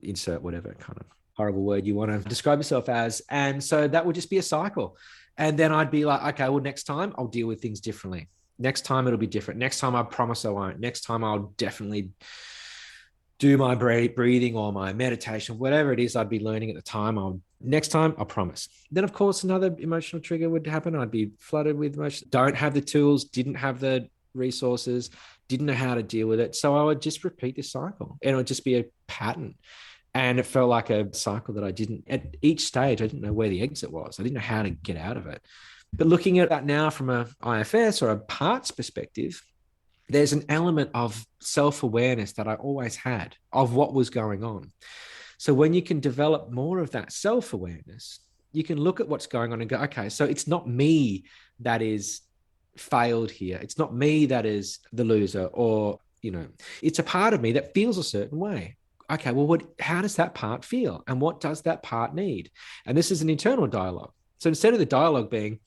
Speaker 2: insert whatever kind of horrible word you want to describe yourself as. And so that would just be a cycle. And then I'd be like, okay, well, next time I'll deal with things differently. Next time it'll be different. Next time I promise I won't. Next time I'll definitely do my breathing or my meditation, whatever it is I'd be learning at the time. I'll Next time, I promise. Then, of course, another emotional trigger would happen. I'd be flooded with emotion, don't have the tools, didn't have the resources, didn't know how to deal with it. So I would just repeat this cycle, and it would just be a pattern. And it felt like a cycle that at each stage, I didn't know where the exit was. I didn't know how to get out of it. But looking at that now from a IFS or a parts perspective, there's an element of self-awareness that I always had of what was going on. So when you can develop more of that self-awareness, you can look at what's going on and go, okay, so it's not me that is failed here. It's not me that is the loser, or, it's a part of me that feels a certain way. Okay, well, how does that part feel? And what does that part need? And this is an internal dialogue. So instead of the dialogue being,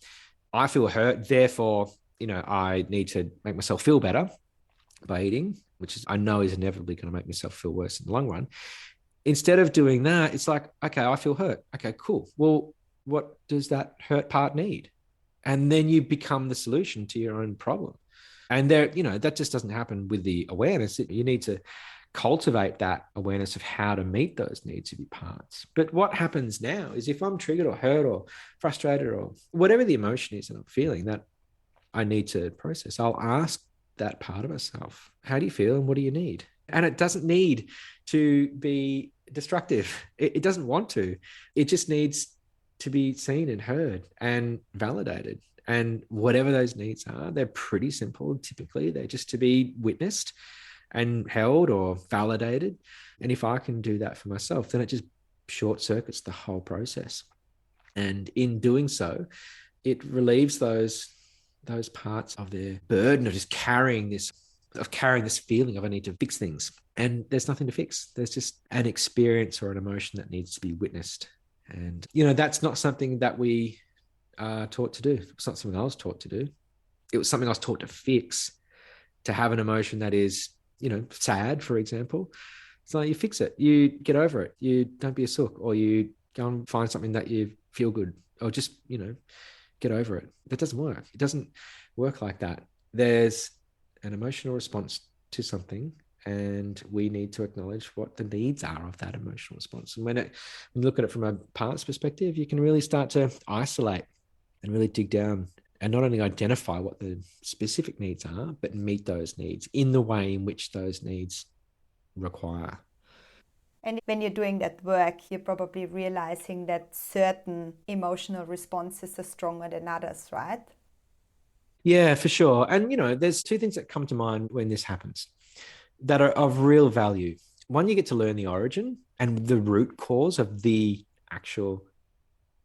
Speaker 2: I feel hurt, therefore, I need to make myself feel better by eating, which I know is inevitably going to make myself feel worse in the long run. Instead of doing that, it's like, okay, I feel hurt. Okay, cool. Well, what does that hurt part need? And then you become the solution to your own problem. And that just doesn't happen with the awareness. You need to cultivate that awareness of how to meet those needs of your parts. But what happens now is if I'm triggered or hurt or frustrated or whatever the emotion is that I'm feeling that I need to process, I'll ask that part of myself, how do you feel and what do you need? And it doesn't need to be destructive. It doesn't want to. It just needs to be seen and heard and validated. And whatever those needs are, they're pretty simple. Typically, they're just to be witnessed and held or validated. And if I can do that for myself, then it just short circuits the whole process. And in doing so, it relieves those parts of their burden of just carrying this feeling of I need to fix things. And there's nothing to fix. There's just an experience or an emotion that needs to be witnessed. And, that's not something that we are taught to do. It's not something I was taught to do. It was something I was taught to fix, to have an emotion that is, sad, for example. It's like you fix it, you get over it, you don't be a sook, or you go and find something that you feel good, or just, get over it. That doesn't work. It doesn't work like that. There's an emotional response to something, and we need to acknowledge what the needs are of that emotional response. And when you look at it from a parts perspective, you can really start to isolate and really dig down and not only identify what the specific needs are, but meet those needs in the way in which those needs require.
Speaker 1: And when you're doing that work, you're probably realizing that certain emotional responses are stronger than others, right?
Speaker 2: Yeah, for sure. And, there's two things that come to mind when this happens that are of real value. One, you get to learn the origin and the root cause of the actual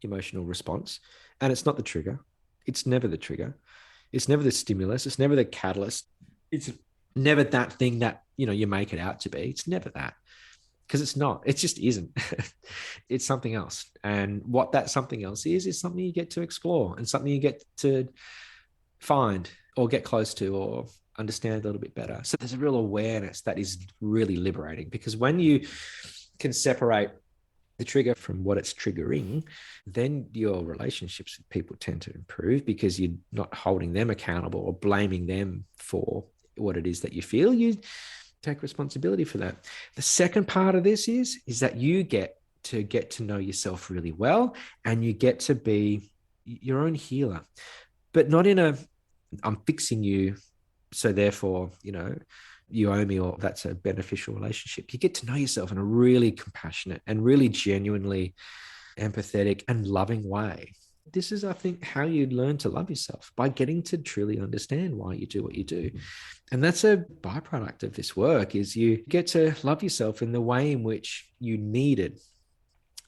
Speaker 2: emotional response. And it's not the trigger. It's never the trigger. It's never the stimulus. It's never the catalyst. It's never that thing that, you make it out to be. It's never that, because it's not. It just isn't. It's something else. And what that something else is something you get to explore and something you get to find or get close to or understand a little bit better. So there's a real awareness that is really liberating, because when you can separate the trigger from what it's triggering, then your relationships with people tend to improve, because you're not holding them accountable or blaming them for what it is that you feel. You take responsibility for that. The second part of this is that you get to know yourself really well, and you get to be your own healer, but not in a I'm fixing you, so therefore, you owe me, or that's a beneficial relationship. You get to know yourself in a really compassionate and really genuinely empathetic and loving way. This is, I think, how you learn to love yourself, by getting to truly understand why you do what you do. And that's a byproduct of this work, is you get to love yourself in the way in which you needed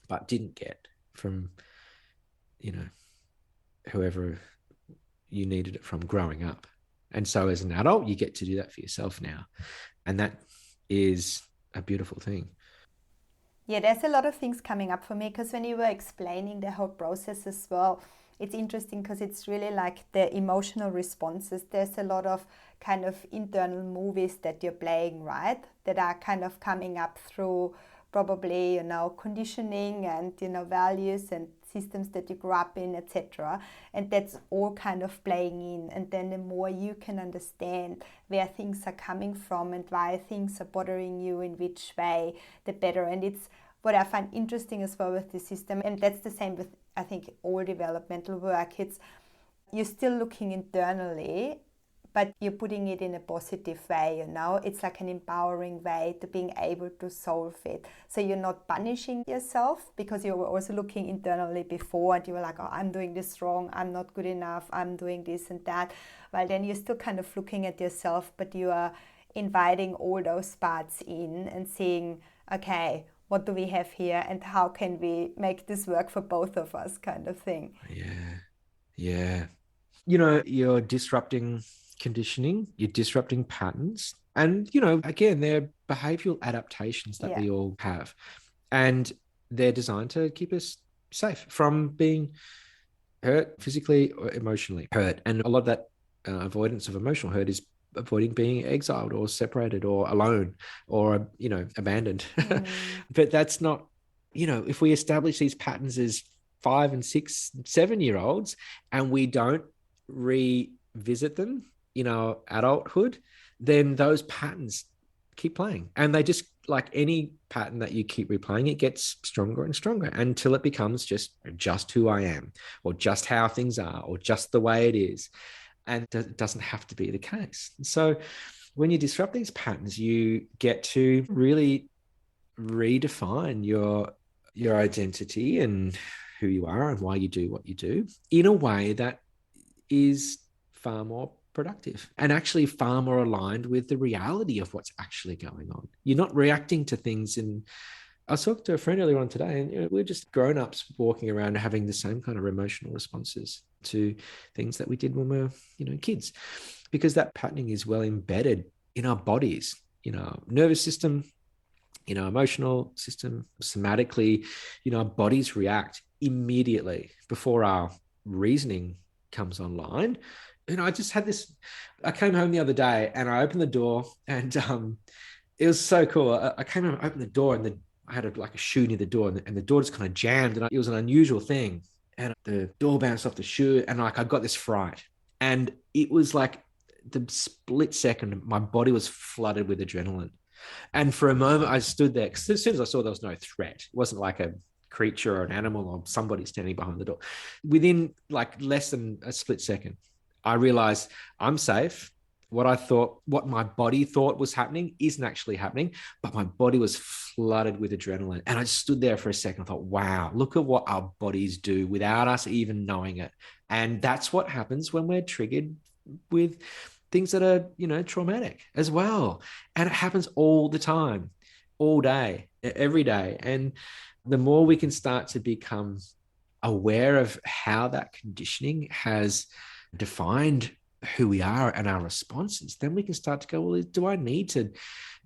Speaker 2: but didn't get from, whoever you needed it from growing up. And so as an adult, you get to do that for yourself now. And that is a beautiful thing.
Speaker 1: Yeah, there's a lot of things coming up for me, because when you were explaining the whole process as well, it's interesting because it's really like the emotional responses. There's a lot of kind of internal movies that you're playing, right? That are kind of coming up through probably, conditioning and, values and systems that you grew up in, etc. And that's all kind of playing in. And then the more you can understand where things are coming from and why things are bothering you in which way, the better. And it's what I find interesting as well with this system, and that's the same with, I think, all developmental work, it's you're still looking internally, but you're putting it in a positive way, you know. It's like an empowering way to being able to solve it. So you're not punishing yourself because you were also looking internally before and you were like, oh, I'm doing this wrong, I'm not good enough, I'm doing this and that. Well, then you're still kind of looking at yourself, but you are inviting all those parts in and seeing, okay, what do we have here and how can we make this work for both of us, kind of thing.
Speaker 2: Yeah. Yeah. You know, you're disrupting conditioning, you're disrupting patterns. And, you know, again, they're behavioral adaptations that
Speaker 1: Yeah.
Speaker 2: we all have. And they're designed to keep us safe from being hurt physically or emotionally hurt. And a lot of that avoidance of emotional hurt is avoiding being exiled or separated or alone or, you know, abandoned. But that's not, you know, if we establish these patterns as 5 and 6, 7 year olds and we don't revisit them in our adulthood, then those patterns keep playing. And they just, like any pattern that you keep replaying, it gets stronger and stronger until it becomes just who I am, or just how things are, or just the way it is. And it doesn't have to be the case. So when you disrupt these patterns, you get to really redefine your identity and who you are and why you do what you do in a way that is far more productive and actually far more aligned with the reality of what's actually going on. You're not reacting to things in. I was talking to a friend earlier on today, and, you know, we're just grown-ups walking around having the same kind of emotional responses to things that we did when we were, you know, kids, because that patterning is well embedded in our bodies, in our nervous system, in our emotional system, somatically. You know, our bodies react immediately before our reasoning comes online. And I just had this, I came home the other day and I opened the door and it was so cool. I came home, opened the door, and I had a shoe near the door, and the door just kind of jammed, and it was an unusual thing. And the door bounced off the shoe, and like I got this fright. And it was like the split second, my body was flooded with adrenaline. And for a moment, I stood there because as soon as I saw there was no threat, it wasn't like a creature or an animal or somebody standing behind the door. Within like less than a split second, I realized I'm safe. What my body thought was happening isn't actually happening, but my body was flooded with adrenaline. And I just stood there for a second. I thought, wow, look at what our bodies do without us even knowing it. And that's what happens when we're triggered with things that are, you know, traumatic as well. And it happens all the time, all day, every day. And the more we can start to become aware of how that conditioning has defined who we are and our responses, then we can start to go, well, do I need to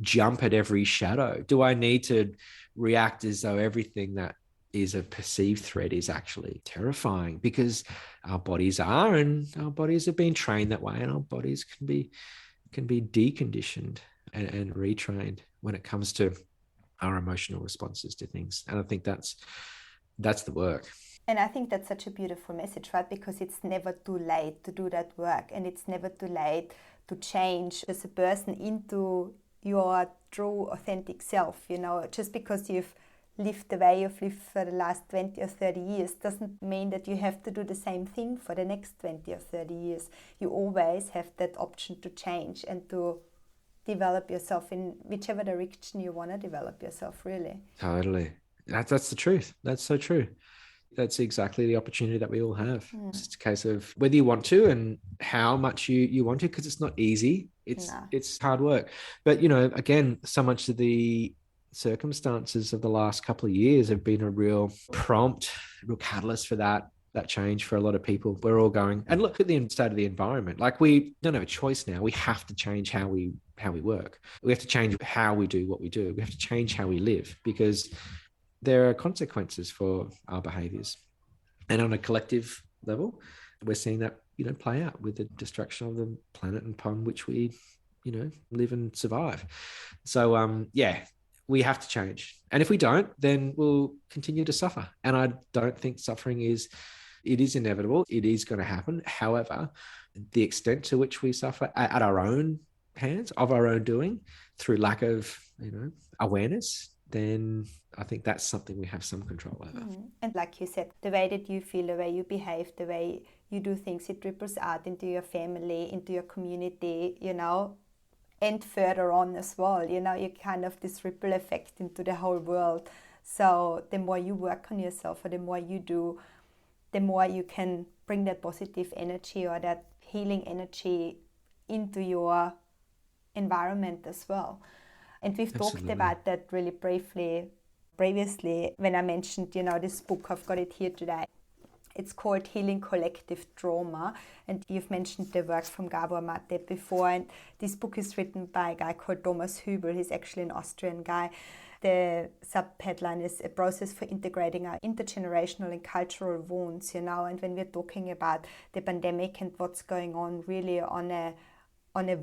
Speaker 2: jump at every shadow? Do I need to react as though everything that is a perceived threat is actually terrifying? Because our bodies are, and our bodies have been trained that way, and our bodies can be deconditioned and retrained when it comes to our emotional responses to things. And I think that's the work.
Speaker 1: And I think that's such a beautiful message, right? Because it's never too late to do that work, and it's never too late to change as a person into your true, authentic self. You know, just because you've lived the way you've lived for the last 20 or 30 years doesn't mean that you have to do the same thing for the next 20 or 30 years. You always have that option to change and to develop yourself in whichever direction you want to develop yourself, really.
Speaker 2: Totally. That's the truth. That's so true. That's exactly the opportunity that we all have. It's a case of whether you want to and how much you want to, because it's not easy. It's hard work. But, you know, again, so much of the circumstances of the last couple of years have been a real prompt, real catalyst for that change for a lot of people. We're all going, and look at the state of the environment. Like, we don't have a choice now. We have to change how we work. We have to change how we do what we do. We have to change how we live, because there are consequences for our behaviors. And on a collective level, we're seeing that, you know, play out with the destruction of the planet upon which we, you know, live and survive. So, we have to change. And if we don't, then we'll continue to suffer. And I don't think suffering is inevitable. It is going to happen. However, the extent to which we suffer at our own hands, of our own doing, through lack of, you know, awareness, then I think that's something we have some control over.
Speaker 1: And like you said, the way that you feel, the way you behave, the way you do things, it ripples out into your family, into your community, and further on as well. You kind of this ripple effect into the whole world. So the more you work on yourself, or the more you do, the more you can bring that positive energy or that healing energy into your environment as well. And we've
Speaker 2: Absolutely.
Speaker 1: talked about that really briefly previously when I mentioned, this book. I've got it here today. It's called Healing Collective Trauma, and you've mentioned the work from Gabor Mate before, and this book is written by a guy called Thomas Hübel. He's actually an Austrian guy. The subheadline is A Process for Integrating Our Intergenerational and Cultural Wounds, and when we're talking about the pandemic and what's going on really on a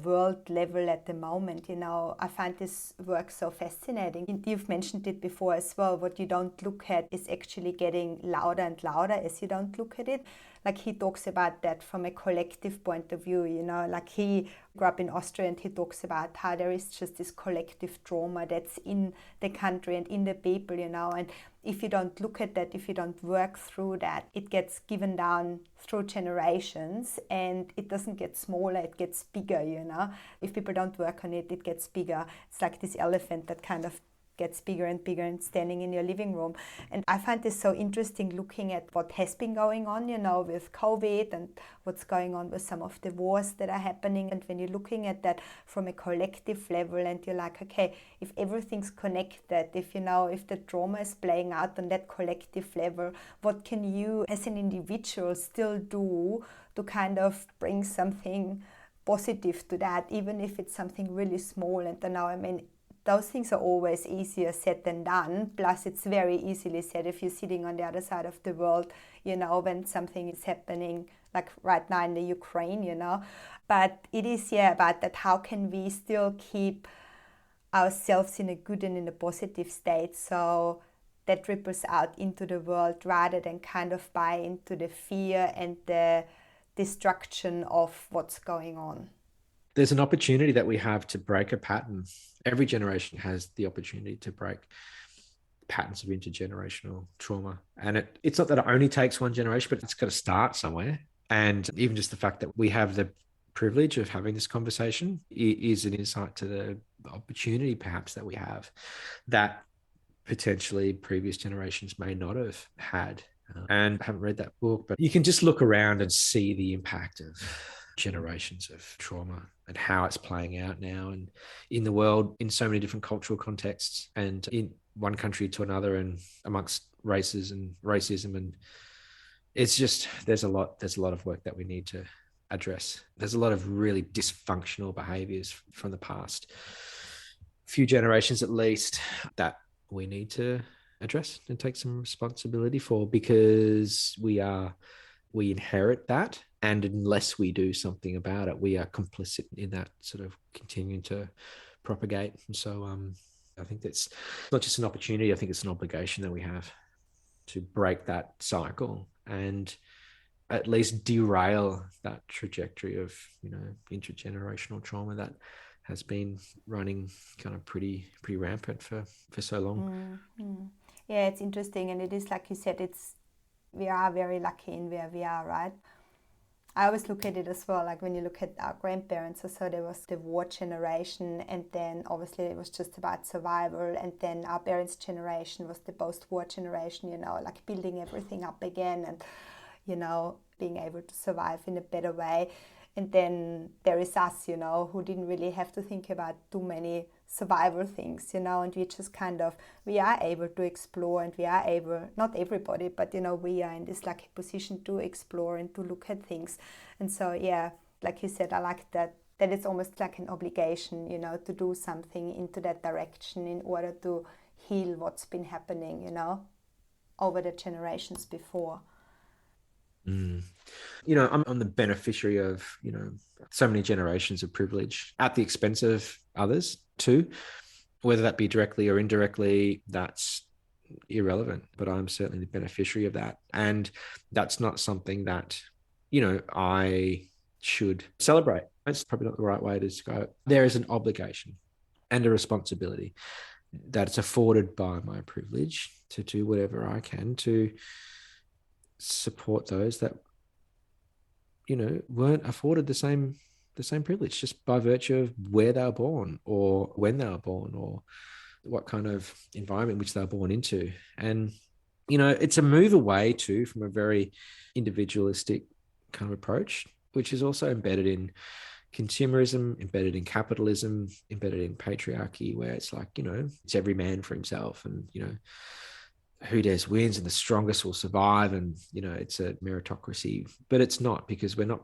Speaker 1: world level at the moment, I find this work so fascinating. You've mentioned it before as well. What you don't look at is actually getting louder and louder as you don't look at it. Like he talks about that from a collective point of view, like he grew up in Austria, and he talks about how there is just this collective trauma that's in the country and in the people, and if you don't look at that, if you don't work through that, it gets given down through generations, and it doesn't get smaller, it gets bigger, If people don't work on it, it gets bigger. It's like this elephant that kind of gets bigger and bigger and standing in your living room. And I find this so interesting, looking at what has been going on, with COVID, and what's going on with some of the wars that are happening. And when you're looking at that from a collective level, and you're like, okay, if everything's connected, if the trauma is playing out on that collective level, what can you as an individual still do to kind of bring something positive to that, even if it's something really small? And those things are always easier said than done. Plus, it's very easily said if you're sitting on the other side of the world, when something is happening, like right now in the Ukraine, But it is, about that. How can we still keep ourselves in a good and in a positive state, so that ripples out into the world, rather than kind of buy into the fear and the destruction of what's going on?
Speaker 2: There's an opportunity that we have to break a pattern. Every generation has the opportunity to break patterns of intergenerational trauma. And it's not that it only takes one generation, but it's got to start somewhere. And even just the fact that we have the privilege of having this conversation is an insight to the opportunity perhaps that we have that potentially previous generations may not have had. And I haven't read that book, but you can just look around and see the impact of generations of trauma and how it's playing out now and in the world in so many different cultural contexts, and in one country to another, and amongst races and racism. And it's just, there's a lot of work that we need to address. There's a lot of really dysfunctional behaviors from the past few generations at least that we need to address and take some responsibility for, because we inherit that, and unless we do something about it, we are complicit in that sort of continuing to propagate. And so I think that's not just an opportunity, I think it's an obligation that we have to break that cycle and at least derail that trajectory of intergenerational trauma that has been running kind of pretty rampant for so long.
Speaker 1: Mm-hmm. Yeah, it's interesting, and it is like you said, we are very lucky in where we are, right? I always look at it as well, like when you look at our grandparents or so, there was the war generation, and then obviously it was just about survival, and then our parents' generation was the post-war generation, like building everything up again and, being able to survive in a better way. And then there is us, who didn't really have to think about too many survival things, and we just we are able to explore, and we are able, not everybody, but, we are in this lucky position to explore and to look at things. And so, yeah, like you said, I like that it's almost like an obligation, to do something into that direction in order to heal what's been happening, over the generations before.
Speaker 2: I'm the beneficiary of, so many generations of privilege at the expense of others too, whether that be directly or indirectly, that's irrelevant, but I'm certainly the beneficiary of that. And that's not something that, I should celebrate. That's probably not the right way to describe it. There is an obligation and a responsibility that it's afforded by my privilege to do whatever I can to support those that, you know, weren't afforded the same privilege just by virtue of where they were born or when they were born or what kind of environment which they were born into. And, you know, it's a move away too from a very individualistic kind of approach, which is also embedded in consumerism, embedded in capitalism, embedded in patriarchy, where it's like, you know, it's every man for himself, and, you know, who dares wins and the strongest will survive, and, you know, it's a meritocracy. But it's not, because we're not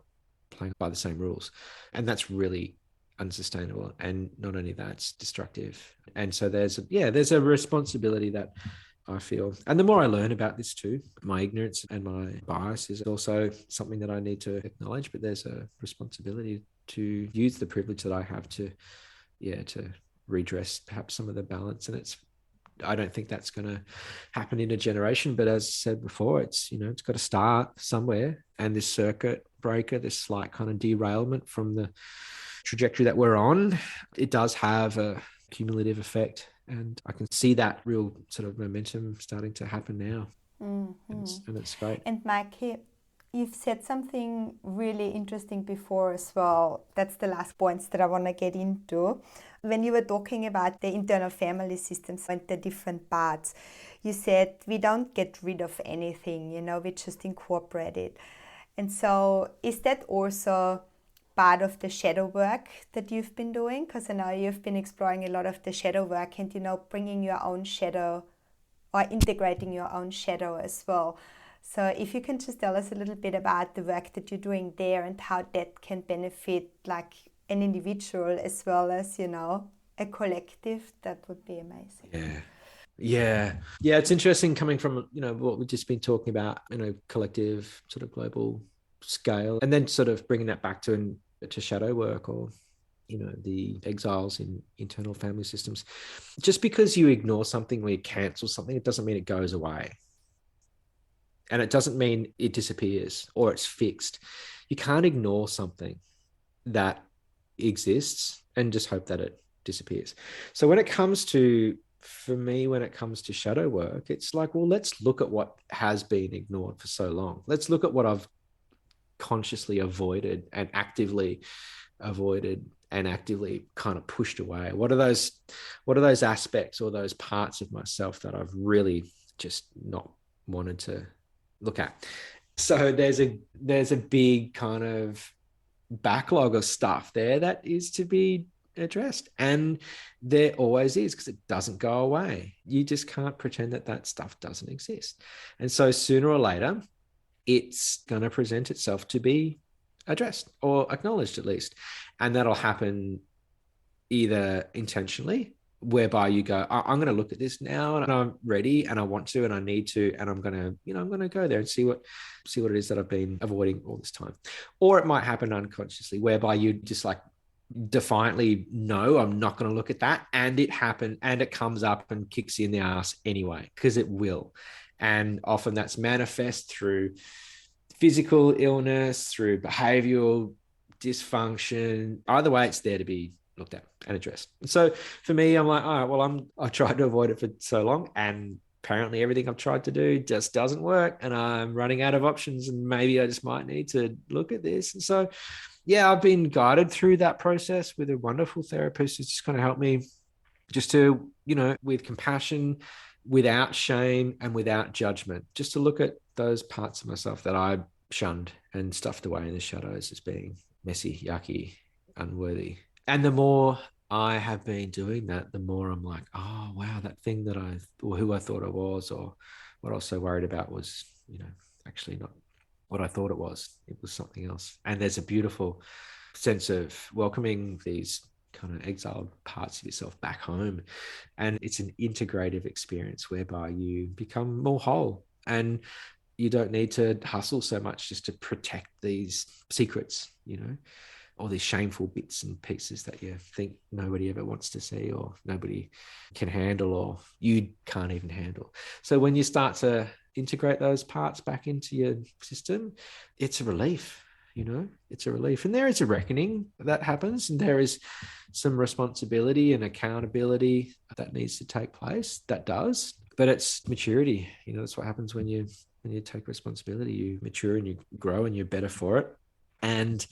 Speaker 2: playing by the same rules, and that's really unsustainable. And not only that, it's destructive. And so there's a responsibility that I feel, and the more I learn about this too, my ignorance and my bias is also something that I need to acknowledge. But there's a responsibility to use the privilege that I have to redress perhaps some of the balance. And I don't think that's going to happen in a generation, but as I said before, it's, you know, it's got to start somewhere. And this circuit breaker, this slight kind of derailment from the trajectory that we're on, it does have a cumulative effect. And I can see that real sort of momentum starting to happen now. Mm-hmm. And it's great.
Speaker 1: And Mikey, you've said something really interesting before as well. That's the last points that I want to get into. When you were talking about the internal family systems and the different parts, you said we don't get rid of anything, you know, we just incorporate it. And so is that also part of the shadow work that you've been doing? Because I know you've been exploring a lot of the shadow work and, you know, bringing your own shadow or integrating your own shadow as well. So if you can just tell us a little bit about the work that you're doing there and how that can benefit like an individual as well as, you know, a collective, that would be amazing.
Speaker 2: Yeah. It's interesting coming from, you know, what we've just been talking about, you know, collective sort of global scale, and then sort of bringing that back to shadow work, or, you know, the exiles in internal family systems. Just because you ignore something or you cancel something, it doesn't mean it goes away. And it doesn't mean it disappears or it's fixed. You can't ignore something that exists and just hope that it disappears. So when it comes to shadow work, it's like, well, let's look at what has been ignored for so long. Let's look at what I've consciously avoided and actively kind of pushed away. What are those aspects or those parts of myself that I've really just not wanted to look at? So there's a big kind of backlog of stuff there that is to be addressed, and there always is, because it doesn't go away. You just can't pretend that stuff doesn't exist. And so sooner or later it's going to present itself to be addressed or acknowledged, at least. And that'll happen either intentionally, whereby you go, I'm going to look at this now and I'm ready and I want to and I need to, and I'm going to go there and see what it is that I've been avoiding all this time. Or it might happen unconsciously, whereby you just like defiantly, no, I'm not going to look at that, and it happened and it comes up and kicks you in the ass anyway, because it will. And often that's manifest through physical illness, through behavioral dysfunction. Either way, it's there to be looked at and addressed. So for me, I'm like, all right, well, I tried to avoid it for so long, and apparently everything I've tried to do just doesn't work, and I'm running out of options, and maybe I just might need to look at this. And so, yeah, I've been guided through that process with a wonderful therapist who's just kind of helped me just to, you know, with compassion, without shame and without judgment, just to look at those parts of myself that I shunned and stuffed away in the shadows as being messy, yucky, unworthy. And the more I have been doing that, the more I'm like, oh, wow, that thing that who I thought I was, or what I was so worried about was, you know, actually not what I thought it was. It was something else. And there's a beautiful sense of welcoming these kind of exiled parts of yourself back home. And it's an integrative experience whereby you become more whole, and you don't need to hustle so much just to protect these secrets, you know, all these shameful bits and pieces that you think nobody ever wants to see, or nobody can handle, or you can't even handle. So when you start to integrate those parts back into your system, it's a relief. it's a relief. And there is a reckoning that happens, and there is some responsibility and accountability that needs to take place. That does, but it's maturity. That's what happens when you take responsibility. You mature and you grow and you're better for it. And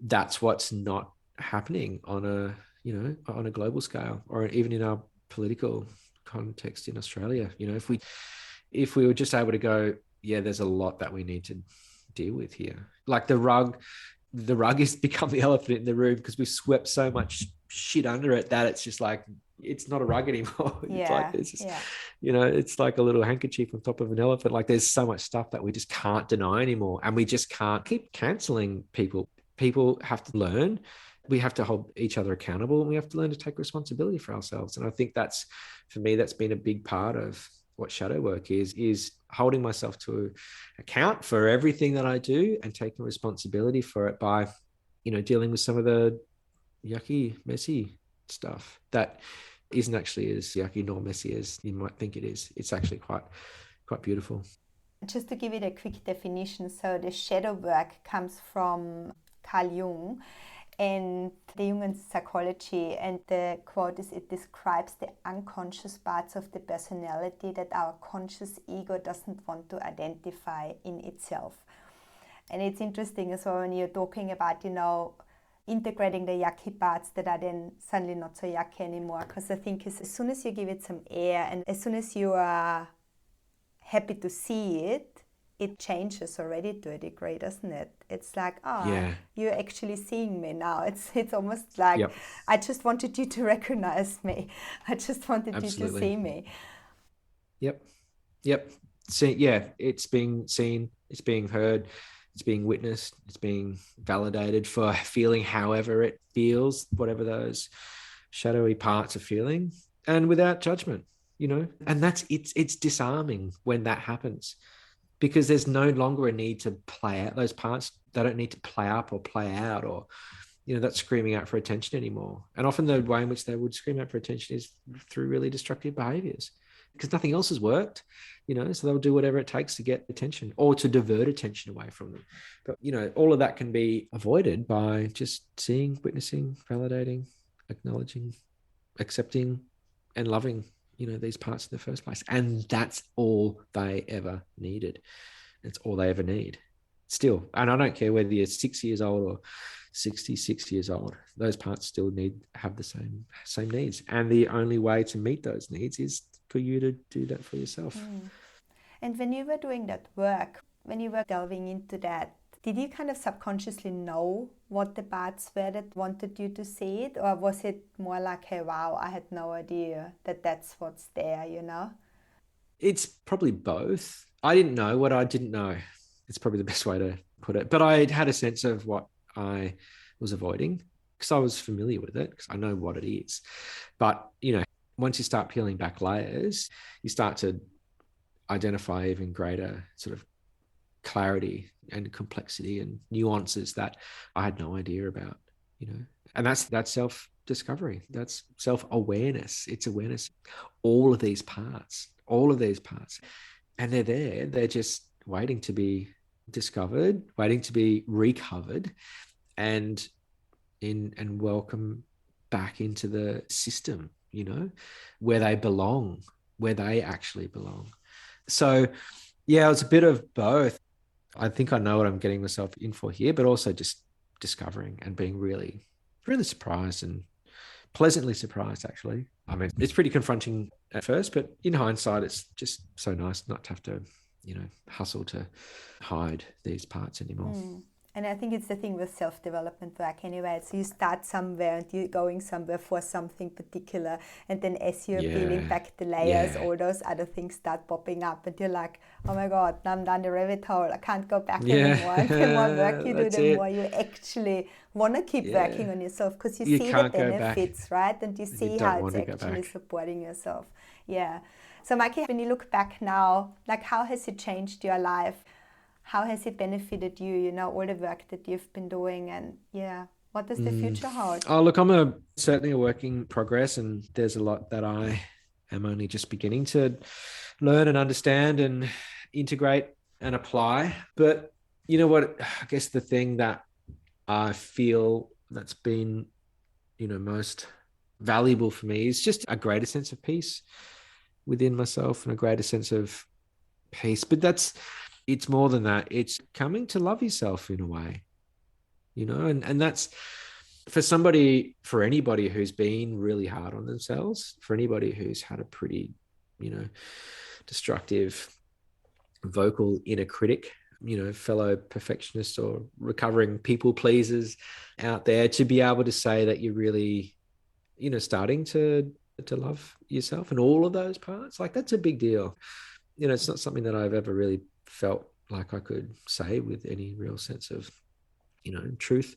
Speaker 2: that's what's not happening on a global scale, or even in our political context in Australia. If we were just able to go, yeah, there's a lot that we need to deal with here. Like the rug has become the elephant in the room because we swept so much shit under it that it's just like, it's not a rug anymore. It's like a little handkerchief on top of an elephant. Like there's so much stuff that we just can't deny anymore. And we just can't keep canceling people. People have to learn. We have to hold each other accountable, and we have to learn to take responsibility for ourselves. And I think for me, that's been a big part of what shadow work is holding myself to account for everything that I do and taking responsibility for it by, dealing with some of the yucky, messy stuff that isn't actually as yucky nor messy as you might think it is. It's actually quite beautiful.
Speaker 1: Just to give it a quick definition, so the shadow work comes from Carl Jung and the Jungian psychology, and the quote is, it describes the unconscious parts of the personality that our conscious ego doesn't want to identify in itself. And it's interesting as well when you're talking about, integrating the yucky parts that are then suddenly not so yucky anymore, because I think as soon as you give it some air and as soon as you are happy to see it, it changes already to a degree, doesn't it? It's like, you're actually seeing me now. It's almost like, yep. I just wanted you to recognize me. I just wanted Absolutely. You to see me.
Speaker 2: Yep. See, yeah, it's being seen, it's being heard, it's being witnessed, it's being validated for feeling however it feels, whatever those shadowy parts are feeling, and without judgment, and it's disarming when that happens. Because there's no longer a need to play out those parts. They don't need to play up or play out or, that's screaming out for attention anymore. And often the way in which they would scream out for attention is through really destructive behaviors because nothing else has worked, so they'll do whatever it takes to get attention or to divert attention away from them. But, all of that can be avoided by just seeing, witnessing, validating, acknowledging, accepting, and loving these parts in the first place. And that's all they ever needed. It's all they ever need still. And I don't care whether you're 6 years old or 66 years old, those parts still have the same needs. And the only way to meet those needs is for you to do that for yourself.
Speaker 1: And when you were doing that work, when you were delving into that, did you kind of subconsciously know what the parts were that wanted you to see it? Or was it more like, hey, wow, I had no idea that that's what's there,
Speaker 2: It's probably both. I didn't know what I didn't know. It's probably the best way to put it. But I had a sense of what I was avoiding because I was familiar with it, because I know what it is. But, once you start peeling back layers, you start to identify even greater sort of clarity and complexity and nuances that I had no idea about, and that's self-discovery. That's self-awareness. It's awareness. All of these parts, and they're there. They're just waiting to be discovered, waiting to be recovered and welcome back into the system, where they belong, where they actually belong. So yeah, it was a bit of both. I think I know what I'm getting myself in for here, but also just discovering and being really, really surprised and pleasantly surprised, actually. I mean, it's pretty confronting at first, but in hindsight, it's just so nice not to have to, hustle to hide these parts anymore.
Speaker 1: And I think it's the thing with self-development work anyway. So you start somewhere and you're going somewhere for something particular. And then as you're peeling back the layers, all those other things start popping up. And you're like, oh my God, now I'm down the rabbit hole. I can't go back anymore. And the more work you do, the more you actually want to keep working on yourself because you see the benefits, right? And you see how it's actually supporting yourself. Yeah. So Mikey, when you look back now, like how has it changed your life? How has it benefited you, all the work that you've been doing, and what does the future hold?
Speaker 2: Oh, look, I'm certainly a work in progress, and there's a lot that I am only just beginning to learn and understand and integrate and apply. But You know what? I guess the thing that I feel that's been, most valuable for me is just a greater sense of peace within myself and a greater sense of peace. But it's more than that. It's coming to love yourself in a way, and that's for anybody who's been really hard on themselves, for anybody who's had a pretty, destructive vocal inner critic, fellow perfectionists or recovering people pleasers out there, to be able to say that you're really, starting to love yourself and all of those parts, like that's a big deal. It's not something that I've ever really felt like I could say with any real sense of, truth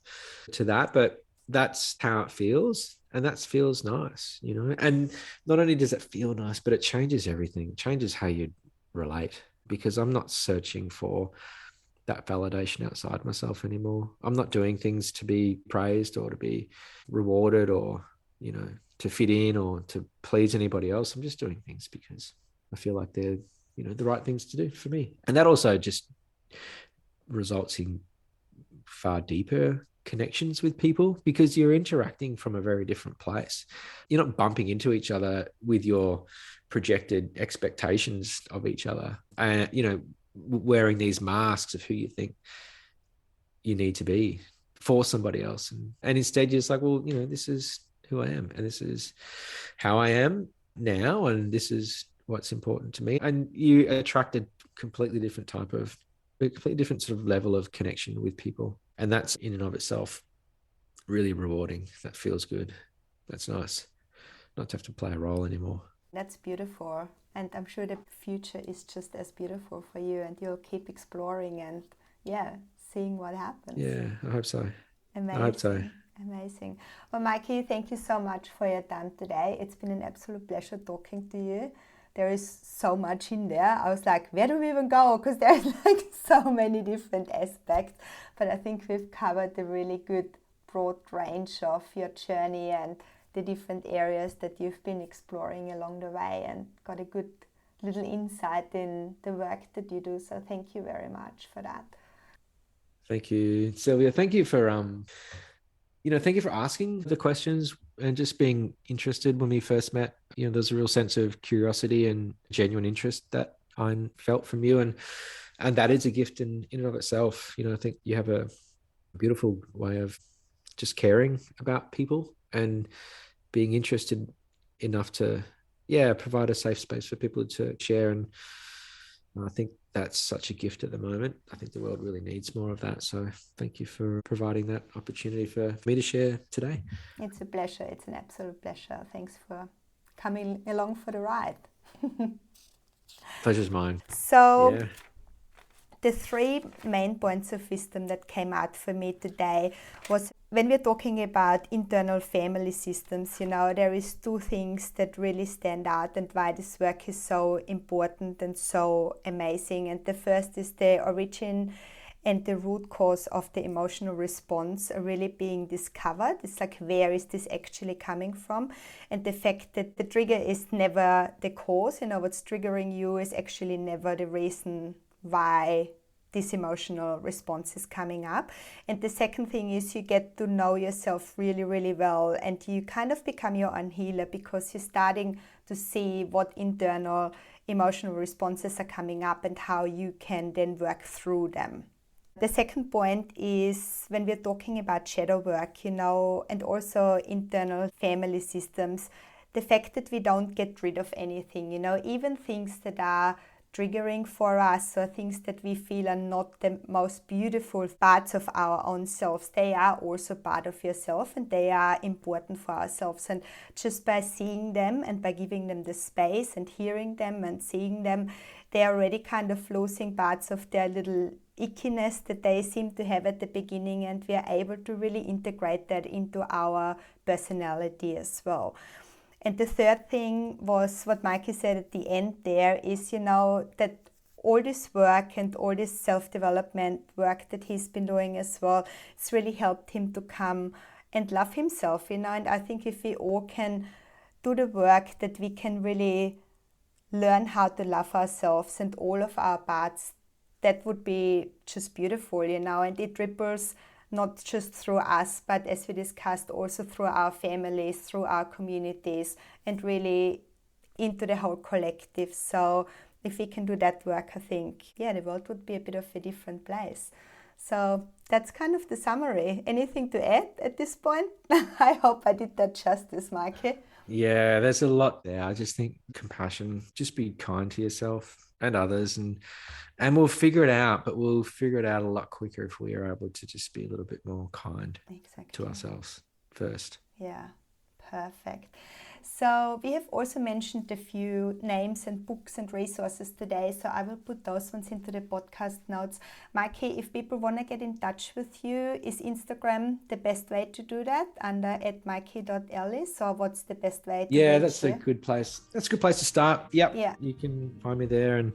Speaker 2: to that, but that's how it feels. And that feels nice, and not only does it feel nice, but it changes everything. It changes how you relate, because I'm not searching for that validation outside myself anymore. I'm not doing things to be praised or to be rewarded or, to fit in or to please anybody else. I'm just doing things because I feel like they're, the right things to do for me. And that also just results in far deeper connections with people, because you're interacting from a very different place. You're not bumping into each other with your projected expectations of each other, and wearing these masks of who you think you need to be for somebody else, and instead you're just like, well, this is who I am, and this is how I am now, and this is what's important to me. And you attract a completely different sort of level of connection with people, and that's in and of itself really rewarding. That feels good. That's nice not to have to play a role anymore.
Speaker 1: That's beautiful, and I'm sure the future is just as beautiful for you, and you'll keep exploring and seeing what happens.
Speaker 2: Yeah, I hope so.
Speaker 1: Amazing.
Speaker 2: I hope so.
Speaker 1: Amazing. Well, Mikey, thank you so much for your time today. It's been an absolute pleasure talking to you. There is so much in there. I was like, where do we even go? Because there's like so many different aspects. But I think we've covered a really good broad range of your journey and the different areas that you've been exploring along the way, and got a good little insight in the work that you do. So thank you very much for that.
Speaker 2: Thank you, Sylvia. Thank you for thank you for asking the questions and just being interested. When we first met, there's a real sense of curiosity and genuine interest that I felt from you. And that is a gift in and of itself. I think you have a beautiful way of just caring about people and being interested enough to, provide a safe space for people to share. And I think that's such a gift at the moment. I think the world really needs more of that. So thank you for providing that opportunity for me to share today.
Speaker 1: It's a pleasure. It's an absolute pleasure. Thanks for coming along for the ride.
Speaker 2: Pleasure's mine.
Speaker 1: So the 3 main points of wisdom that came out for me today was, when we're talking about internal family systems, there is 2 things that really stand out and why this work is so important and so amazing. And the first is the origin and the root cause of the emotional response are really being discovered. It's like, where is this actually coming from? And the fact that the trigger is never the cause, what's triggering you is actually never the reason why this emotional response is coming up. And the second thing is, you get to know yourself really, really well, and you kind of become your own healer, because you're starting to see what internal emotional responses are coming up and how you can then work through them. The second point is, when we're talking about shadow work, and also internal family systems, the fact that we don't get rid of anything, even things that are triggering for us, or things that we feel are not the most beautiful parts of our own selves, they are also part of yourself, and they are important for ourselves. And just by seeing them and by giving them the space and hearing them and seeing them, they're already kind of losing parts of their little ickiness that they seem to have at the beginning, and we are able to really integrate that into our personality as well. And the third thing was what Mikey said at the end there is, that all this work and all this self-development work that he's been doing as well, it's really helped him to come and love himself, and I think if we all can do the work, that we can really learn how to love ourselves and all of our parts that would be just beautiful, and it ripples not just through us, but as we discussed, also through our families, through our communities, and really into the whole collective. So if we can do that work, I think, the world would be a bit of a different place. So that's kind of the summary. Anything to add at this point? I hope I did that justice, Mikey.
Speaker 2: Yeah, there's a lot there. I just think compassion, just be kind to yourself and others, and we'll figure it out, but we'll figure it out a lot quicker if we are able to just be a little bit more kind to ourselves first.
Speaker 1: Yeah, perfect. So we have also mentioned a few names and books and resources today, so I will put those ones into the podcast notes. Mikey, if people want to get in touch with you, is Instagram the best way to do that, under @mikey.ellis, or what's the best way to reach
Speaker 2: that's
Speaker 1: you?
Speaker 2: a good place. That's a good place to start. Yep.
Speaker 1: Yeah.
Speaker 2: You can find me there, and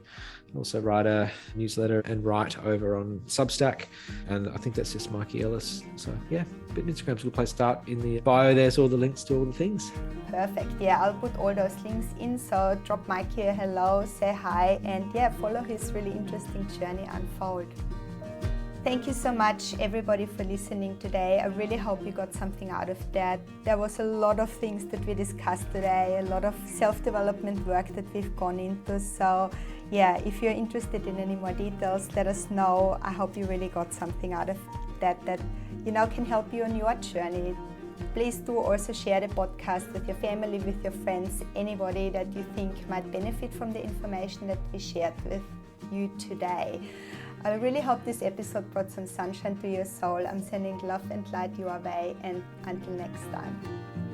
Speaker 2: also write a newsletter and write over on Substack. And I think that's just Mikey Ellis. So yeah, but Instagram's a good place to start. In the bio, there's all the links to all the things.
Speaker 1: Perfect. Yeah, I'll put all those links in. So drop Mikey a hello, say hi, and follow his really interesting journey unfold. Thank you so much, everybody, for listening today. I really hope you got something out of that. There was a lot of things that we discussed today, a lot of self-development work that we've gone into. So if you're interested in any more details, let us know. I hope you really got something out of that can help you on your journey. Please do also share the podcast with your family, with your friends, anybody that you think might benefit from the information that we shared with you today. I really hope this episode brought some sunshine to your soul. I'm sending love and light your way, and until next time.